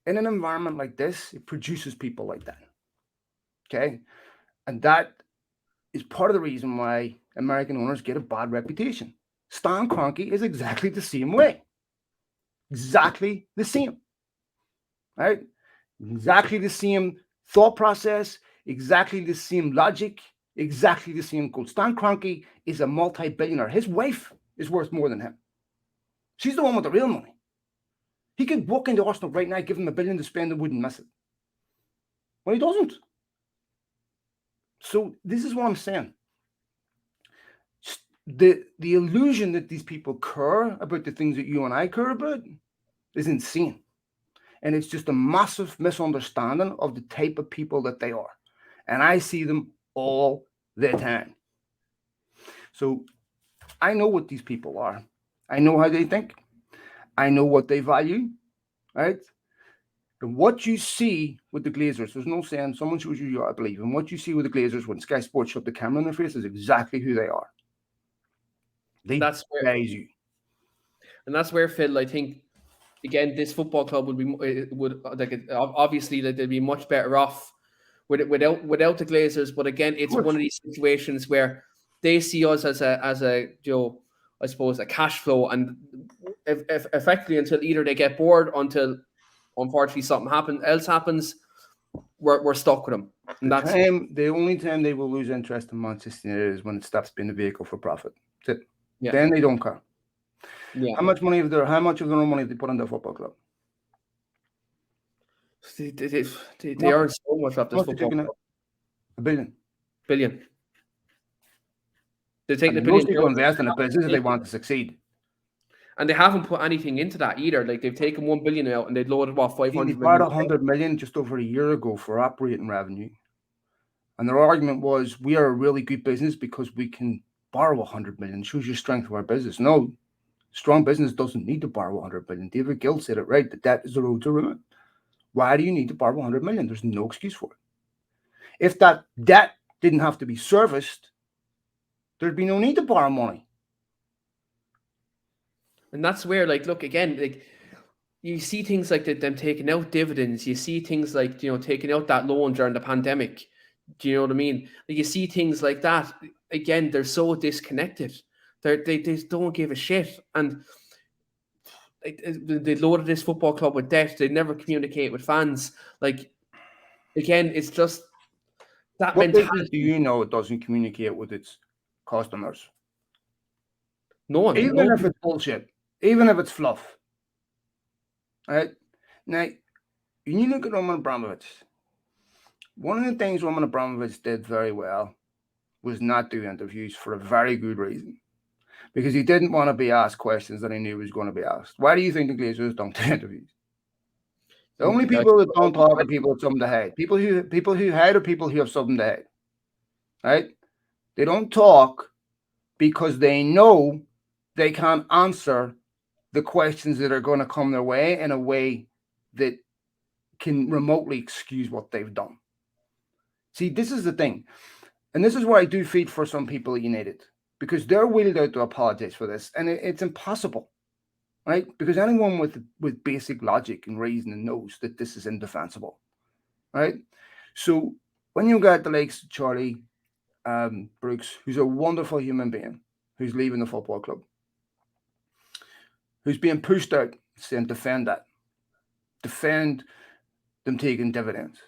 B: in an environment like this, it produces people like that, okay? And that is part of the reason why American owners get a bad reputation. Stan Kroenke is exactly the same way. Exactly the same, right? Exactly the same thought process, exactly the same logic, exactly the same goal. Stan Kroenke is a multi-billionaire. His wife is worth more than him. She's the one with the real money. He could walk into Arsenal right now, give him $1 billion to spend and wouldn't miss it. Well, he doesn't. So this is what I'm saying. The illusion that these people care about the things that you and I care about is insane. And it's just a massive misunderstanding of the type of people that they are. and I see them all the time. So I know what these people are. I know how they think. I know what they value, right? And what you see with the Glazers, there's no saying someone shows you I believe. And what you see with the Glazers when Sky Sports shut the camera in their face is exactly who they are. They praise you.
A: And that's where, Phil, I think, again, this football club obviously that they'd be much better off without the Glazers. But again, it's one of these situations where they see us as a I suppose a cash flow, and if effectively until either they get bored, until unfortunately something else happens, we're stuck with them. And
B: the only time they will lose interest in Manchester United is when it stops being a vehicle for profit. That's it.
A: Yeah.
B: Then they don't care.
A: Yeah.
B: How much of their own money they put in their football club?
A: They earn so much off this football club.
B: $1 billion.
A: Billion. They take the
B: billion. Most people invest in a business if they want to succeed.
A: And they haven't put anything into that either. Like, they've taken $1 billion out and they've loaded what, 500
B: million. They bought 100 million just over a year ago for operating revenue. And their argument was, we are a really good business because we can borrow 100 million. It shows your strength of our business. No, strong business doesn't need to borrow 100 million. David Gill said it right. The debt is the road to ruin. Why do you need to borrow 100 million? There's no excuse for it. If that debt didn't have to be serviced, there'd be no need to borrow money.
A: And that's where, like, look, again, like, you see things like them taking out dividends. You see things like, taking out that loan during the pandemic. Do you know what I mean? Like, you see things like that. Again, they're so disconnected. They just don't give a shit. And they loaded this football club with debt. They never communicate with fans. Like, again, it's just that mentality.
B: Do you know it doesn't communicate with its customers?
A: No one.
B: Even if it's bullshit. Even if it's fluff. Right? Now, you look at Roman Abramovich. One of the things Roman Abramovich did very well was not do interviews for a very good reason. Because he didn't want to be asked questions that he knew was going to be asked. Why do you think the Glazers don't do interviews? The only people that don't talk are people with something to hide. People who hide are people who have something to hide. Right? They don't talk because they know they can't answer the questions that are going to come their way in a way that can remotely excuse what they've done. See, this is the thing. And this is where I do feed for some people at United. Because they're wheeled out to apologize for this. And it's impossible. Right? Because anyone with basic logic and reasoning knows that this is indefensible. Right? So when you got the likes of Charlie Brooks, who's a wonderful human being, who's leaving the football club, who's being pushed out, saying defend that. Defend them taking dividends.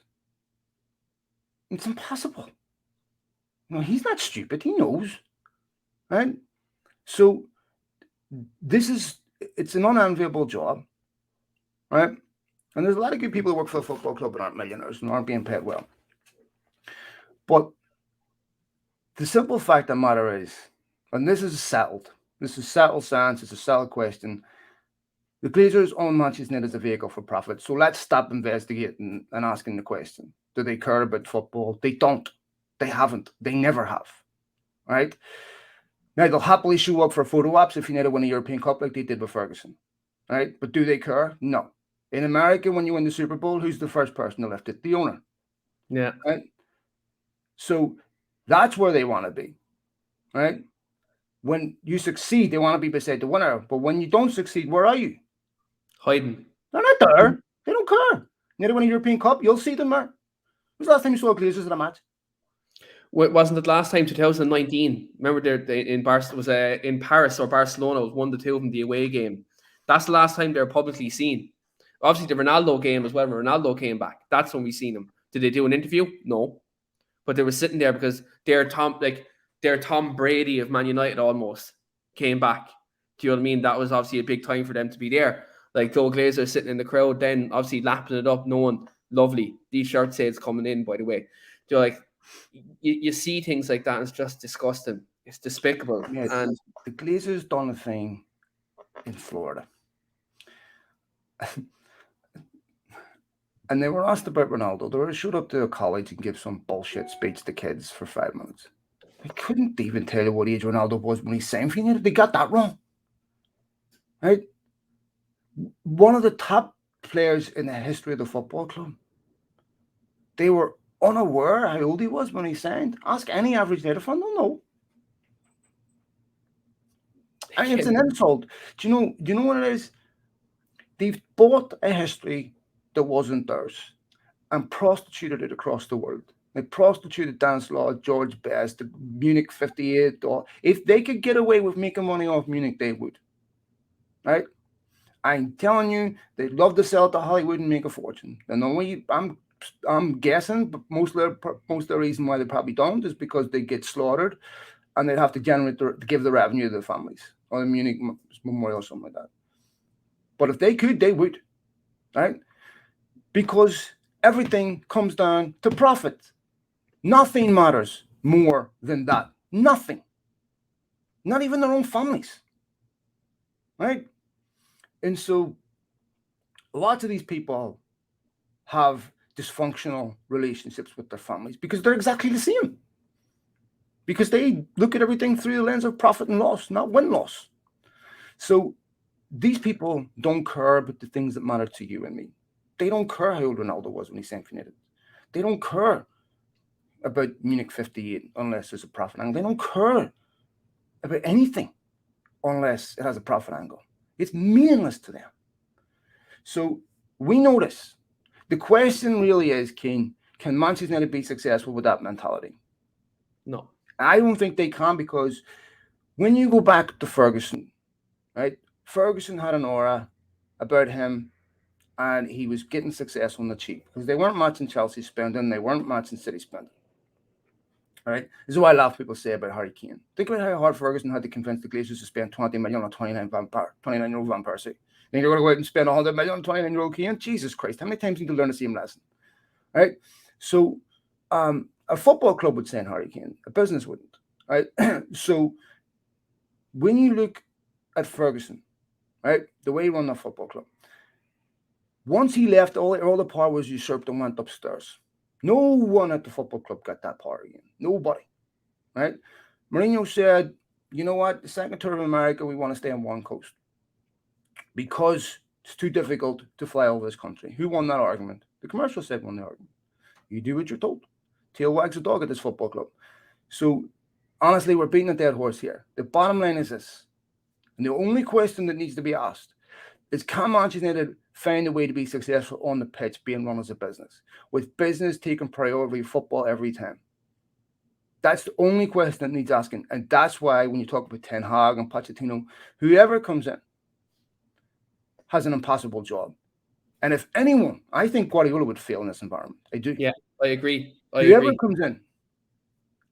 B: It's impossible. He's not stupid. He knows. Right? So it's an unenviable job. Right? And there's a lot of good people who work for the football club that aren't millionaires and aren't being paid well. But the simple fact of the matter is, and this is settled science, it's a settled question. The Glazers own Manchester United as a vehicle for profit. So let's stop investigating and asking the question. Do they care about football? They don't. They haven't. They never have. Right? Now, they'll happily show up for photo ops if United win a European Cup like they did with Ferguson. Right? But do they care? No. In America, when you win the Super Bowl, who's the first person to lift it? The owner.
A: Yeah.
B: Right? So that's where they want to be. Right? When you succeed, they want to be beside the winner. But when you don't succeed, where are you?
A: Hiding.
B: They're not there. They don't care. United win a European Cup, you'll see them there. When was the last time you saw Glazers at a match?
A: Wasn't it last time 2019? Remember they in in Paris or Barcelona, it was 1-2 from the away game. That's the last time they're publicly seen. Obviously, the Ronaldo game as well. When Ronaldo came back, that's when we seen them. Did they do an interview? No, but they were sitting there because they're Tom Brady of Man United almost came back. Do you know what I mean? That was obviously a big time for them to be there. Like Joe Glazer sitting in the crowd, then obviously lapping it up, knowing lovely. These shirt sales coming in, by the way. You see things like that, and it's just disgusting. It's despicable.
B: Yeah, and the Glazers done a thing in Florida. and they were asked about Ronaldo. They were showed up to a college and give some bullshit speech to kids for 5 minutes. They couldn't even tell you what age Ronaldo was when he signed for United. They got that wrong. Right? One of the top players in the history of the football club. They were unaware how old he was when he signed. Ask any average United fan, they'll know. I mean, it's an insult. Do you know what it is? They've bought a history that wasn't theirs and prostituted it across the world. They prostituted dance law, George Best, the Munich 58. Or if they could get away with making money off Munich, they would. Right? I'm telling you, they'd love to sell it to Hollywood and make a fortune. And the only I'm guessing, but most of the reason why they probably don't is because they get slaughtered, and they'd have to give the revenue to the families or the Munich Memorial or something like that. But if they could, they would, right? Because everything comes down to profit. Nothing matters more than that. Nothing. Not even their own families, right? And so lots of these people have dysfunctional relationships with their families because they're exactly the same. Because they look at everything through the lens of profit and loss, not win-loss. So these people don't care about the things that matter to you and me. They don't care how old Ronaldo was when he signed for United. They don't care about Munich 58 unless there's a profit angle. They don't care about anything unless it has a profit angle. It's meaningless to them. So we know this. The question really is, Keane, can Manchester United be successful with that mentality?
A: No.
B: I don't think they can, because when you go back to Ferguson, right? Ferguson had an aura about him, and he was getting successful on the cheap because they weren't matching Chelsea spending, they weren't matching City spending. All right? This is what a lot of people say about Harry Kane. Think about how hard Ferguson had to convince the Glazers to spend 20 million on 29-year-old Van Persie. Then you're going to go out and spend 100 million on 29-year-old Kane? Jesus Christ, how many times do you need to learn the same lesson? All right? So a football club would send Harry Kane. A business wouldn't. Right? So when you look at Ferguson, right, the way he run the football club, once he left, all the power was usurped and went upstairs. No one at the football club got that power again. Nobody. Right? Mourinho said, you know what, the second tour of America, we want to stay on one coast because it's too difficult to fly over this country. Who won that argument? The commercial said won the argument. You do what you're told. Tail wags a dog at this football club. So, honestly, we're beating a dead horse here. The bottom line is this, and the only question that needs to be asked is, can Manchester United find a way to be successful on the pitch being run as a business, with business taking priority football every time? That's the only question that needs asking. And that's why when you talk about Ten Hag and Pochettino, whoever comes in has an impossible job. And if anyone, I think Guardiola would fail in this environment. I do.
A: Yeah, I agree.
B: Whoever comes in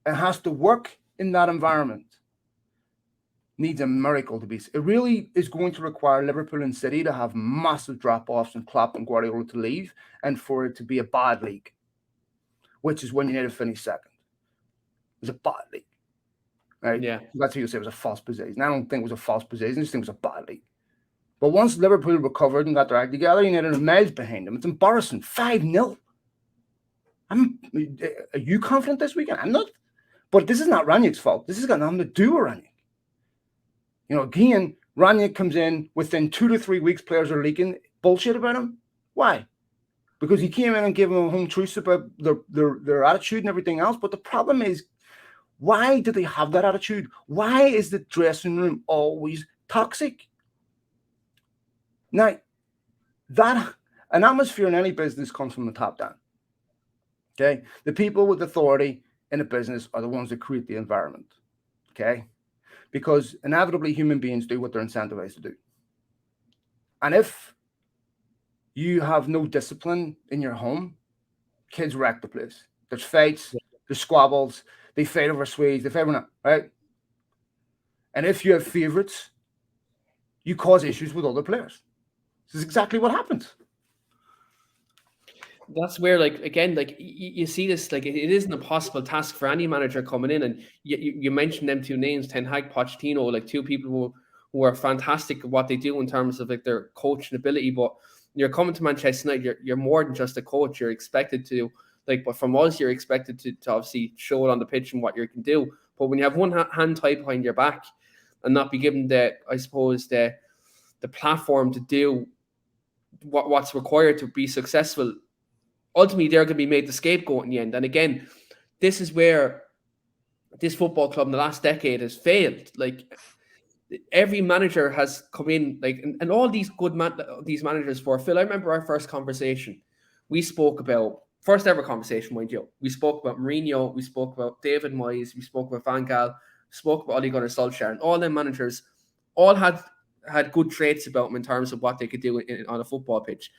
B: and has to work in that environment needs a miracle to be. It really is going to require Liverpool and City to have massive drop-offs and Klopp and Guardiola to leave, and for it to be a bad league, which is when United finished second. It was a bad league, right?
A: Yeah.
B: That's what you say, it was a false position. I don't think it was a false position. I just think it was a bad league. But once Liverpool recovered and got their act together, United are miles behind them. It's embarrassing. 5-0. Are you confident this weekend? I'm not. But this is not Ranić's fault. This has got nothing to do with Ranić. You know, again, Ranić comes in, within 2 to 3 weeks, players are leaking bullshit about him. Why? Because he came in and gave them a home truth about their attitude and everything else. But the problem is, why do they have that attitude? Why is the dressing room always toxic? Now, an atmosphere in any business comes from the top down. Okay? The people with authority in a business are the ones that create the environment. Okay? Because inevitably human beings do what they're incentivized to do. And if you have no discipline in your home, kids wreck the place. There's fights, there's squabbles, they fight over Swedes, they fight over that, right? And if you have favorites, you cause issues with other players. This is exactly what happens.
A: That's where, like, again, like you see this, like it isn't a possible task for any manager coming in. And you mentioned them two names, Ten Hag, Pochettino, like two people who are fantastic at what they do in terms of like their coaching ability. But you're coming to Manchester United, you're more than just a coach. You're expected to, but from us, you're expected to obviously show it on the pitch and what you can do. But when you have one hand tied behind your back and not be given the platform to do what's required to be successful, ultimately they're going to be made the scapegoat in the end. And again, this is where this football club in the last decade has failed. Every manager has come in, and all these these managers for Phil. I remember our first conversation. We spoke about first ever conversation, mind you. We spoke about Mourinho. We spoke about David Moyes. We spoke about Van Gaal. We spoke about Ole Gunnar Solskjaer, and all them managers all had good traits about them in terms of what they could do on a football pitch.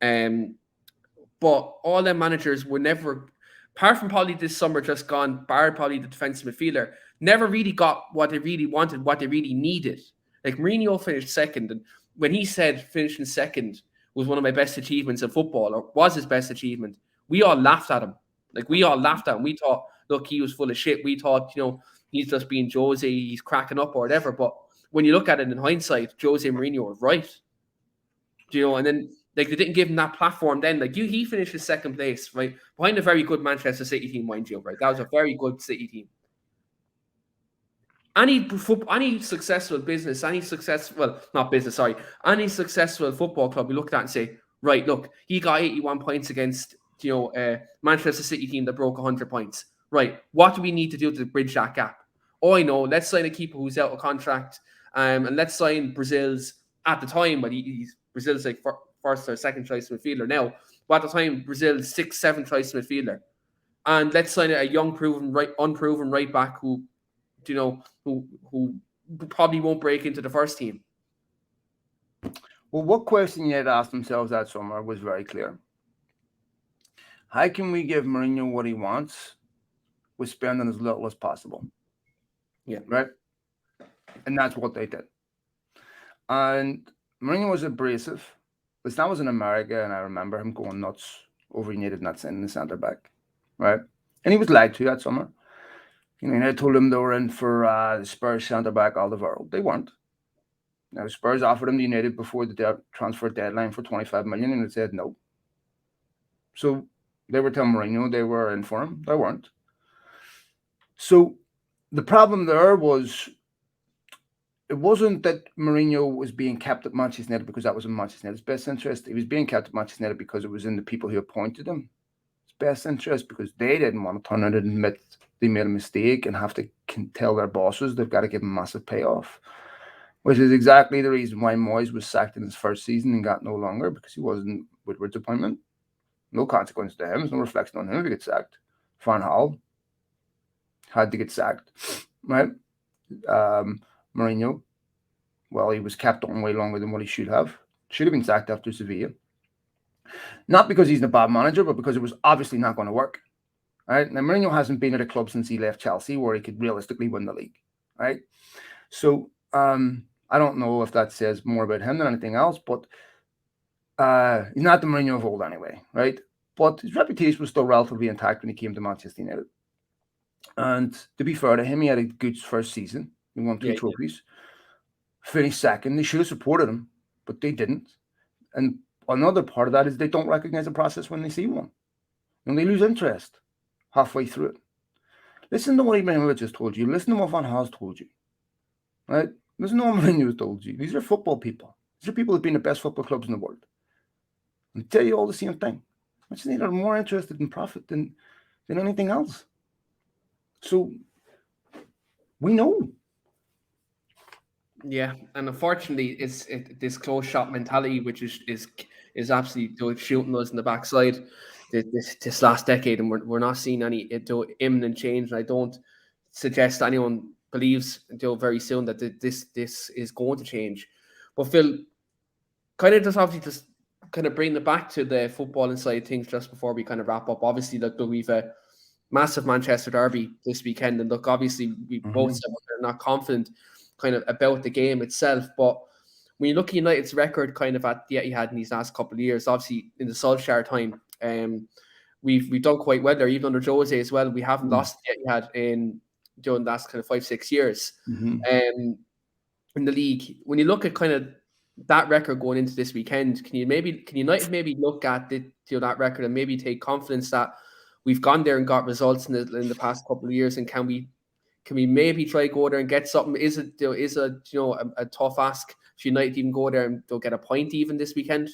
A: But all them managers were never, apart from probably this summer just gone, barred probably the defensive midfielder, never really got what they really wanted, what they really needed. Mourinho finished second, and when he said finishing second was one of my best achievements in football, or was his best achievement, we all laughed at him. We all laughed at him. We thought, look, he was full of shit. We thought, he's just being Jose, he's cracking up or whatever. But when you look at it in hindsight, Jose Mourinho was right. And then they didn't give him that platform then. He finished his second place, right? Behind a very good Manchester City team, mind you, right? That was a very good City team. Any successful business, any successful football club, we look at that and say, right, look, he got 81 points against, Manchester City team that broke 100 points. Right, what do we need to do to bridge that gap? Oh, I know, let's sign a keeper who's out of contract, and let's sign Brazil's, at the time, but he's Brazil's first or second choice midfielder now, but at the time, Brazil's 6th, 7th choice midfielder. And let's sign a young, unproven right back who probably won't break into the first team.
B: Well, what question United asked themselves that summer was very clear. How can we give Mourinho what he wants with spending as little as possible?
A: Yeah.
B: Right? And that's what they did. And Mourinho was abrasive. Because that was in America, and I remember him going nuts over United not sending the centre-back. Right? And he was lied to that summer. I told him they were in for the Spurs centre-back Alderweireld. They weren't. Now, Spurs offered him to United before the transfer deadline for 25 million, and they said no. So they were telling Mourinho they were in for him. They weren't. So the problem there was, it wasn't that Mourinho was being kept at Manchester United because that was in Manchester United's best interest. He was being kept at Manchester United because it was in the people who appointed him best interest, because they didn't want to turn out and admit they made a mistake and have to tell their bosses they've got to give them massive payoff, which is exactly the reason why Moyes was sacked in his first season and got no longer, because he wasn't Woodward's appointment. No consequence to him. There's no reflection on him if he gets sacked. Van Gaal had to get sacked, right? Mourinho, well, he was kept on way longer than what he should have. Should have been sacked after Sevilla. Not because he's a bad manager, but because it was obviously not going to work. Right? Now, Mourinho hasn't been at a club since he left Chelsea where he could realistically win the league. Right? So I don't know if that says more about him than anything else, but he's not the Mourinho of old anyway, right? But his reputation was still relatively intact when he came to Manchester United. And to be fair to him, he had a good first season. He won 2 trophies. Finished second. They should have supported him, but they didn't. And another part of that is they don't recognize the process when they see one. And they lose interest halfway through it. Listen to what Ibrahimovic just told you. Listen to what Van Gaal told you. Right? Listen to what Mourinho has told you. These are football people. These are people who have been the best football clubs in the world. And they tell you all the same thing. Manchester United are more interested in profit than anything else. So we know.
A: Yeah, and unfortunately, it's this close shot mentality, which is absolutely shooting us in the backside this last decade, and we're not seeing any imminent change. And I don't suggest anyone believes until very soon that this is going to change. But Phil, kind of bring it back to the footballing side of things just before we kind of wrap up. Obviously, look, we've a massive Manchester derby this weekend, and look, obviously we both said we're not confident kind of about the game itself, but when you look at United's record kind of at the Etihad in these last couple of years, obviously in the Solskjaer time, we've done quite well there, even under Jose as well. We haven't lost the Etihad during the last kind of 5-6 years. In the league. When you look at kind of that record going into this weekend, can United maybe look at that record and maybe take confidence that we've gone there and got results in the past couple of years, and can we maybe try go there and get something? Is it a tough ask? Should United even go there and they'll get a point even this weekend?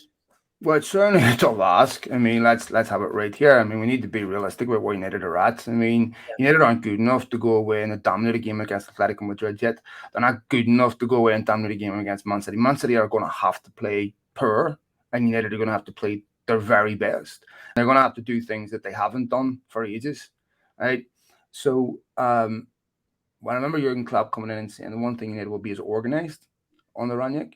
B: Well, it's certainly a tough ask. I mean, let's have it right here. I mean, we need to be realistic about what United are at. I mean, United aren't good enough to go away and dominate a game against Atletico Madrid yet. They're not good enough to go away and dominate a game against Man City. Man City are going to have to play poor, and United are going to have to play their very best. They're going to have to do things that they haven't done for ages, right? So, when I remember Jurgen Klopp coming in and saying the one thing United will be is organised on the Rangnick,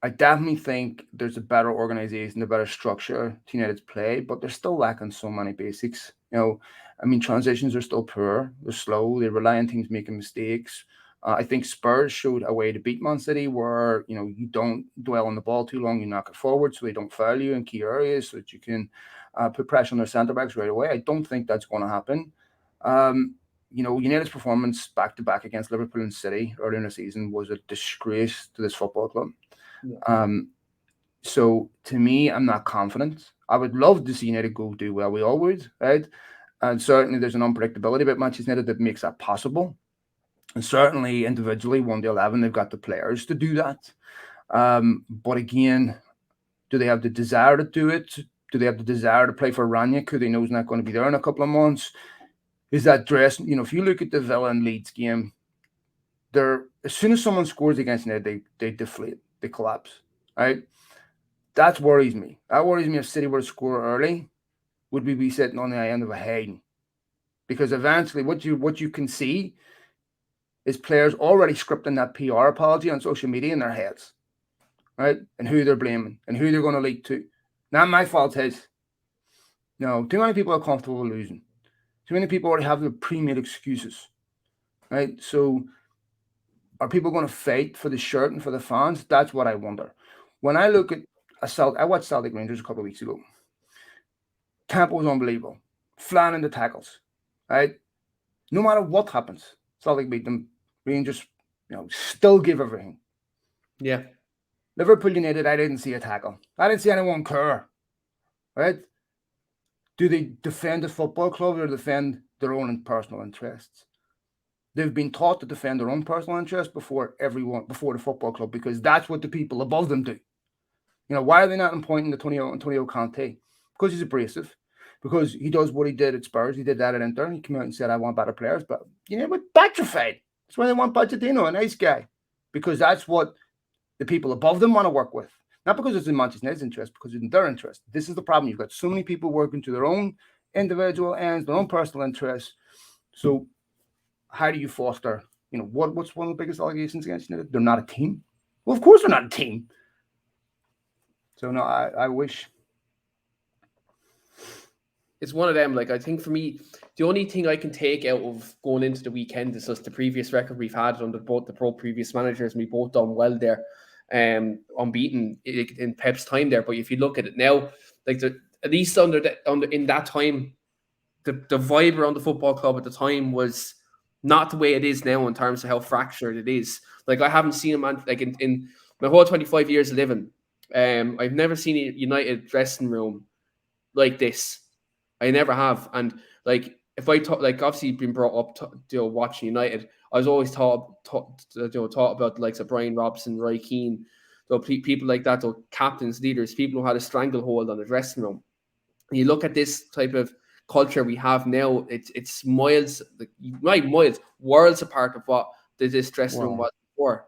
B: I definitely think there's a better organization, a better structure to United's play, but they're still lacking so many basics. I mean, transitions are still poor. They're slow. They rely on teams making mistakes. I think Spurs showed a way to beat Man City where, you don't dwell on the ball too long. You knock it forward so they don't foul you in key areas so that you can put pressure on their centre-backs right away. I don't think that's going to happen. United's performance back-to-back against Liverpool and City earlier in the season was a disgrace to this football club. Yeah. So to me, I'm not confident. I would love to see United go do well. We all would, right? And certainly there's an unpredictability about Manchester United that makes that possible. And certainly individually, 1 to 11, they've got the players to do that. But again, do they have the desire to do it? Do they have the desire to play for Rangnick, who they know is not going to be there in a couple of months? Is that dress? If you look at the Villa and Leeds game, as soon as someone scores against United, they deflate. They collapse, right? That worries me. That worries me if City were to score early, would we be sitting on the end of a Haag? Because eventually what you can see is players already scripting that PR apology on social media in their heads, right? And who they're blaming and who they're going to leak to. Not my fault, his. No, too many people are comfortable with losing. Too many people already have their pre-made excuses, right? So are people going to fight for the shirt and for the fans? That's what I wonder. When I look at I watched Celtic Rangers a couple of weeks ago. Tempo was unbelievable. Flying in the tackles, right? No matter what happens, Celtic beat them. Rangers, still give everything.
A: Yeah.
B: Liverpool United, I didn't see a tackle. I didn't see anyone care, right? Do they defend the football club or defend their own personal interests? They've been taught to defend their own personal interests before the football club, because that's what the people above them do. Why are they not appointing Antonio Conte? Because he's abrasive. Because he does what he did at Spurs. He did that at Inter. He came out and said, I want better players. But, we're petrified. That's why they want Pochettino, a nice guy. Because that's what the people above them want to work with. Not because it's in Manchester United's interest, because it's in their interest. This is the problem. You've got so many people working to their own individual ends, their own personal interests. So how do you foster, what's one of the biggest allegations against United? They're not a team. Well, of course they're not a team. So no, I wish.
A: It's one of them. I think for me, the only thing I can take out of going into the weekend is just the previous record we've had under both the previous managers, and we both done well there, unbeaten in Pep's time there. But if you look at it now, at least in that time, the vibe around the football club at the time was not the way it is now in terms of how fractured it is. I haven't seen a man in my whole 25 years of living. I've never seen a United dressing room like this. I never have. And if I talk, obviously been brought up to watching United, I was always taught about the likes of Brian Robson, Roy Keane, people like that, captains, leaders, people who had a stranglehold on the dressing room. And you look at this type of culture we have now, it's miles, worlds apart of what this dressing room was before.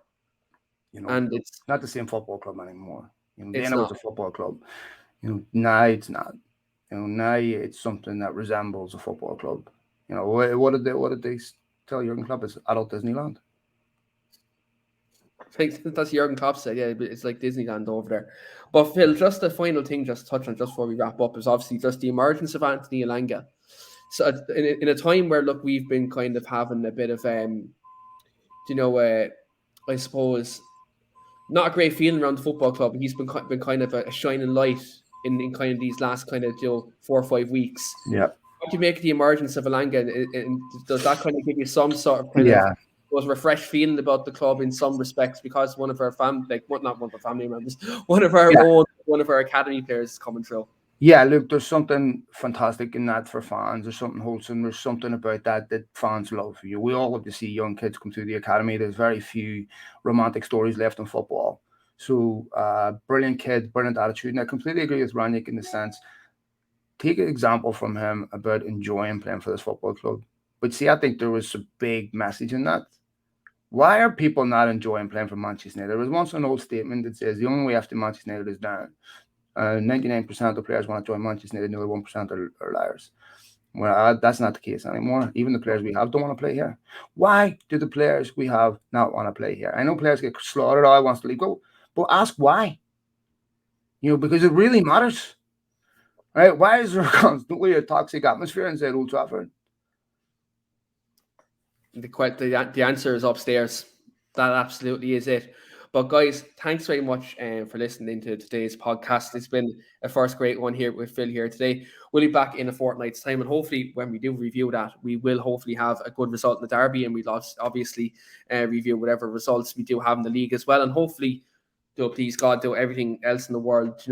A: And it's
B: not the same football club anymore. Then it was a football club. Now it's not. Now it's something that resembles a football club. What did they tell Jurgen Klopp? It's adult Disneyland.
A: That's Jurgen Klopp said, yeah, it's like Disneyland over there. But Phil, just the final thing, just touch on just before we wrap up, is obviously just the emergence of Anthony Elanga. So in a time where we've been kind of having a bit of I suppose not a great feeling around the football club. He's been kind of a shining light in kind of these last 4 or 5 weeks.
B: Yeah.
A: What do you make of the emergence of Elanga? And does that kind of give you some sort of was refreshed feeling about the club in some respects because one of our not one of our family members, one of our academy players is coming through.
B: Yeah, look, there's something fantastic in that for fans. There's something wholesome. There's something about that fans love. We all love to see young kids come through the academy. There's very few romantic stories left in football. So, brilliant kid, brilliant attitude. And I completely agree with Ranick in the sense, take an example from him about enjoying playing for this football club. But see, I think there was a big message in that. Why are people not enjoying playing for Manchester United? There was once an old statement that says the only way after Manchester United is down. 99% of players want to join Manchester United, the other 1% are liars. Well, that's not the case anymore. Even the players we have don't want to play here. Why do the players we have not want to play here? I know players get slaughtered. I wants to leave. Go, but ask why. Because it really matters. Right? Why is there constantly a toxic atmosphere inside Old Trafford?
A: The answer is upstairs. That absolutely is it. But guys, thanks very much for listening to today's podcast. It's been a first great one here with Phil here today. We'll be back in a fortnight's time, and hopefully when we do review that, we will hopefully have a good result in the derby, and we'll obviously review whatever results we do have in the league as well. And hopefully, please God, everything else in the world,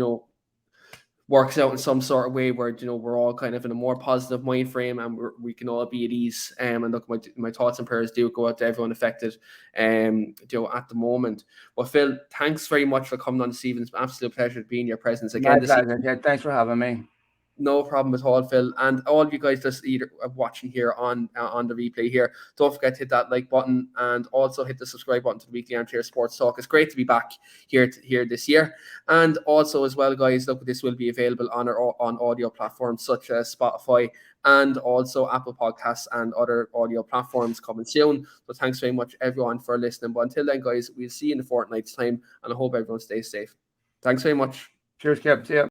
A: works out in some sort of way where we're all kind of in a more positive mind frame and we can all be at ease. And look, my thoughts and prayers do go out to everyone affected at the moment. But Phil, thanks very much for coming on this evening. It's an absolute pleasure being in your presence again.
B: Yeah, thanks for having me.
A: No problem at all, Phil. And all of you guys just either watching here on the replay here, don't forget to hit that like button and also hit the subscribe button to the Weekly Armchair Sports Talk. It's great to be back here this year. And also as well, guys, look, this will be available on audio platforms such as Spotify and also Apple Podcasts and other audio platforms coming soon. So thanks very much, everyone, for listening. But until then, guys, we'll see you in a fortnight's time, and I hope everyone stays safe. Thanks very much.
B: Cheers, Kev. See ya.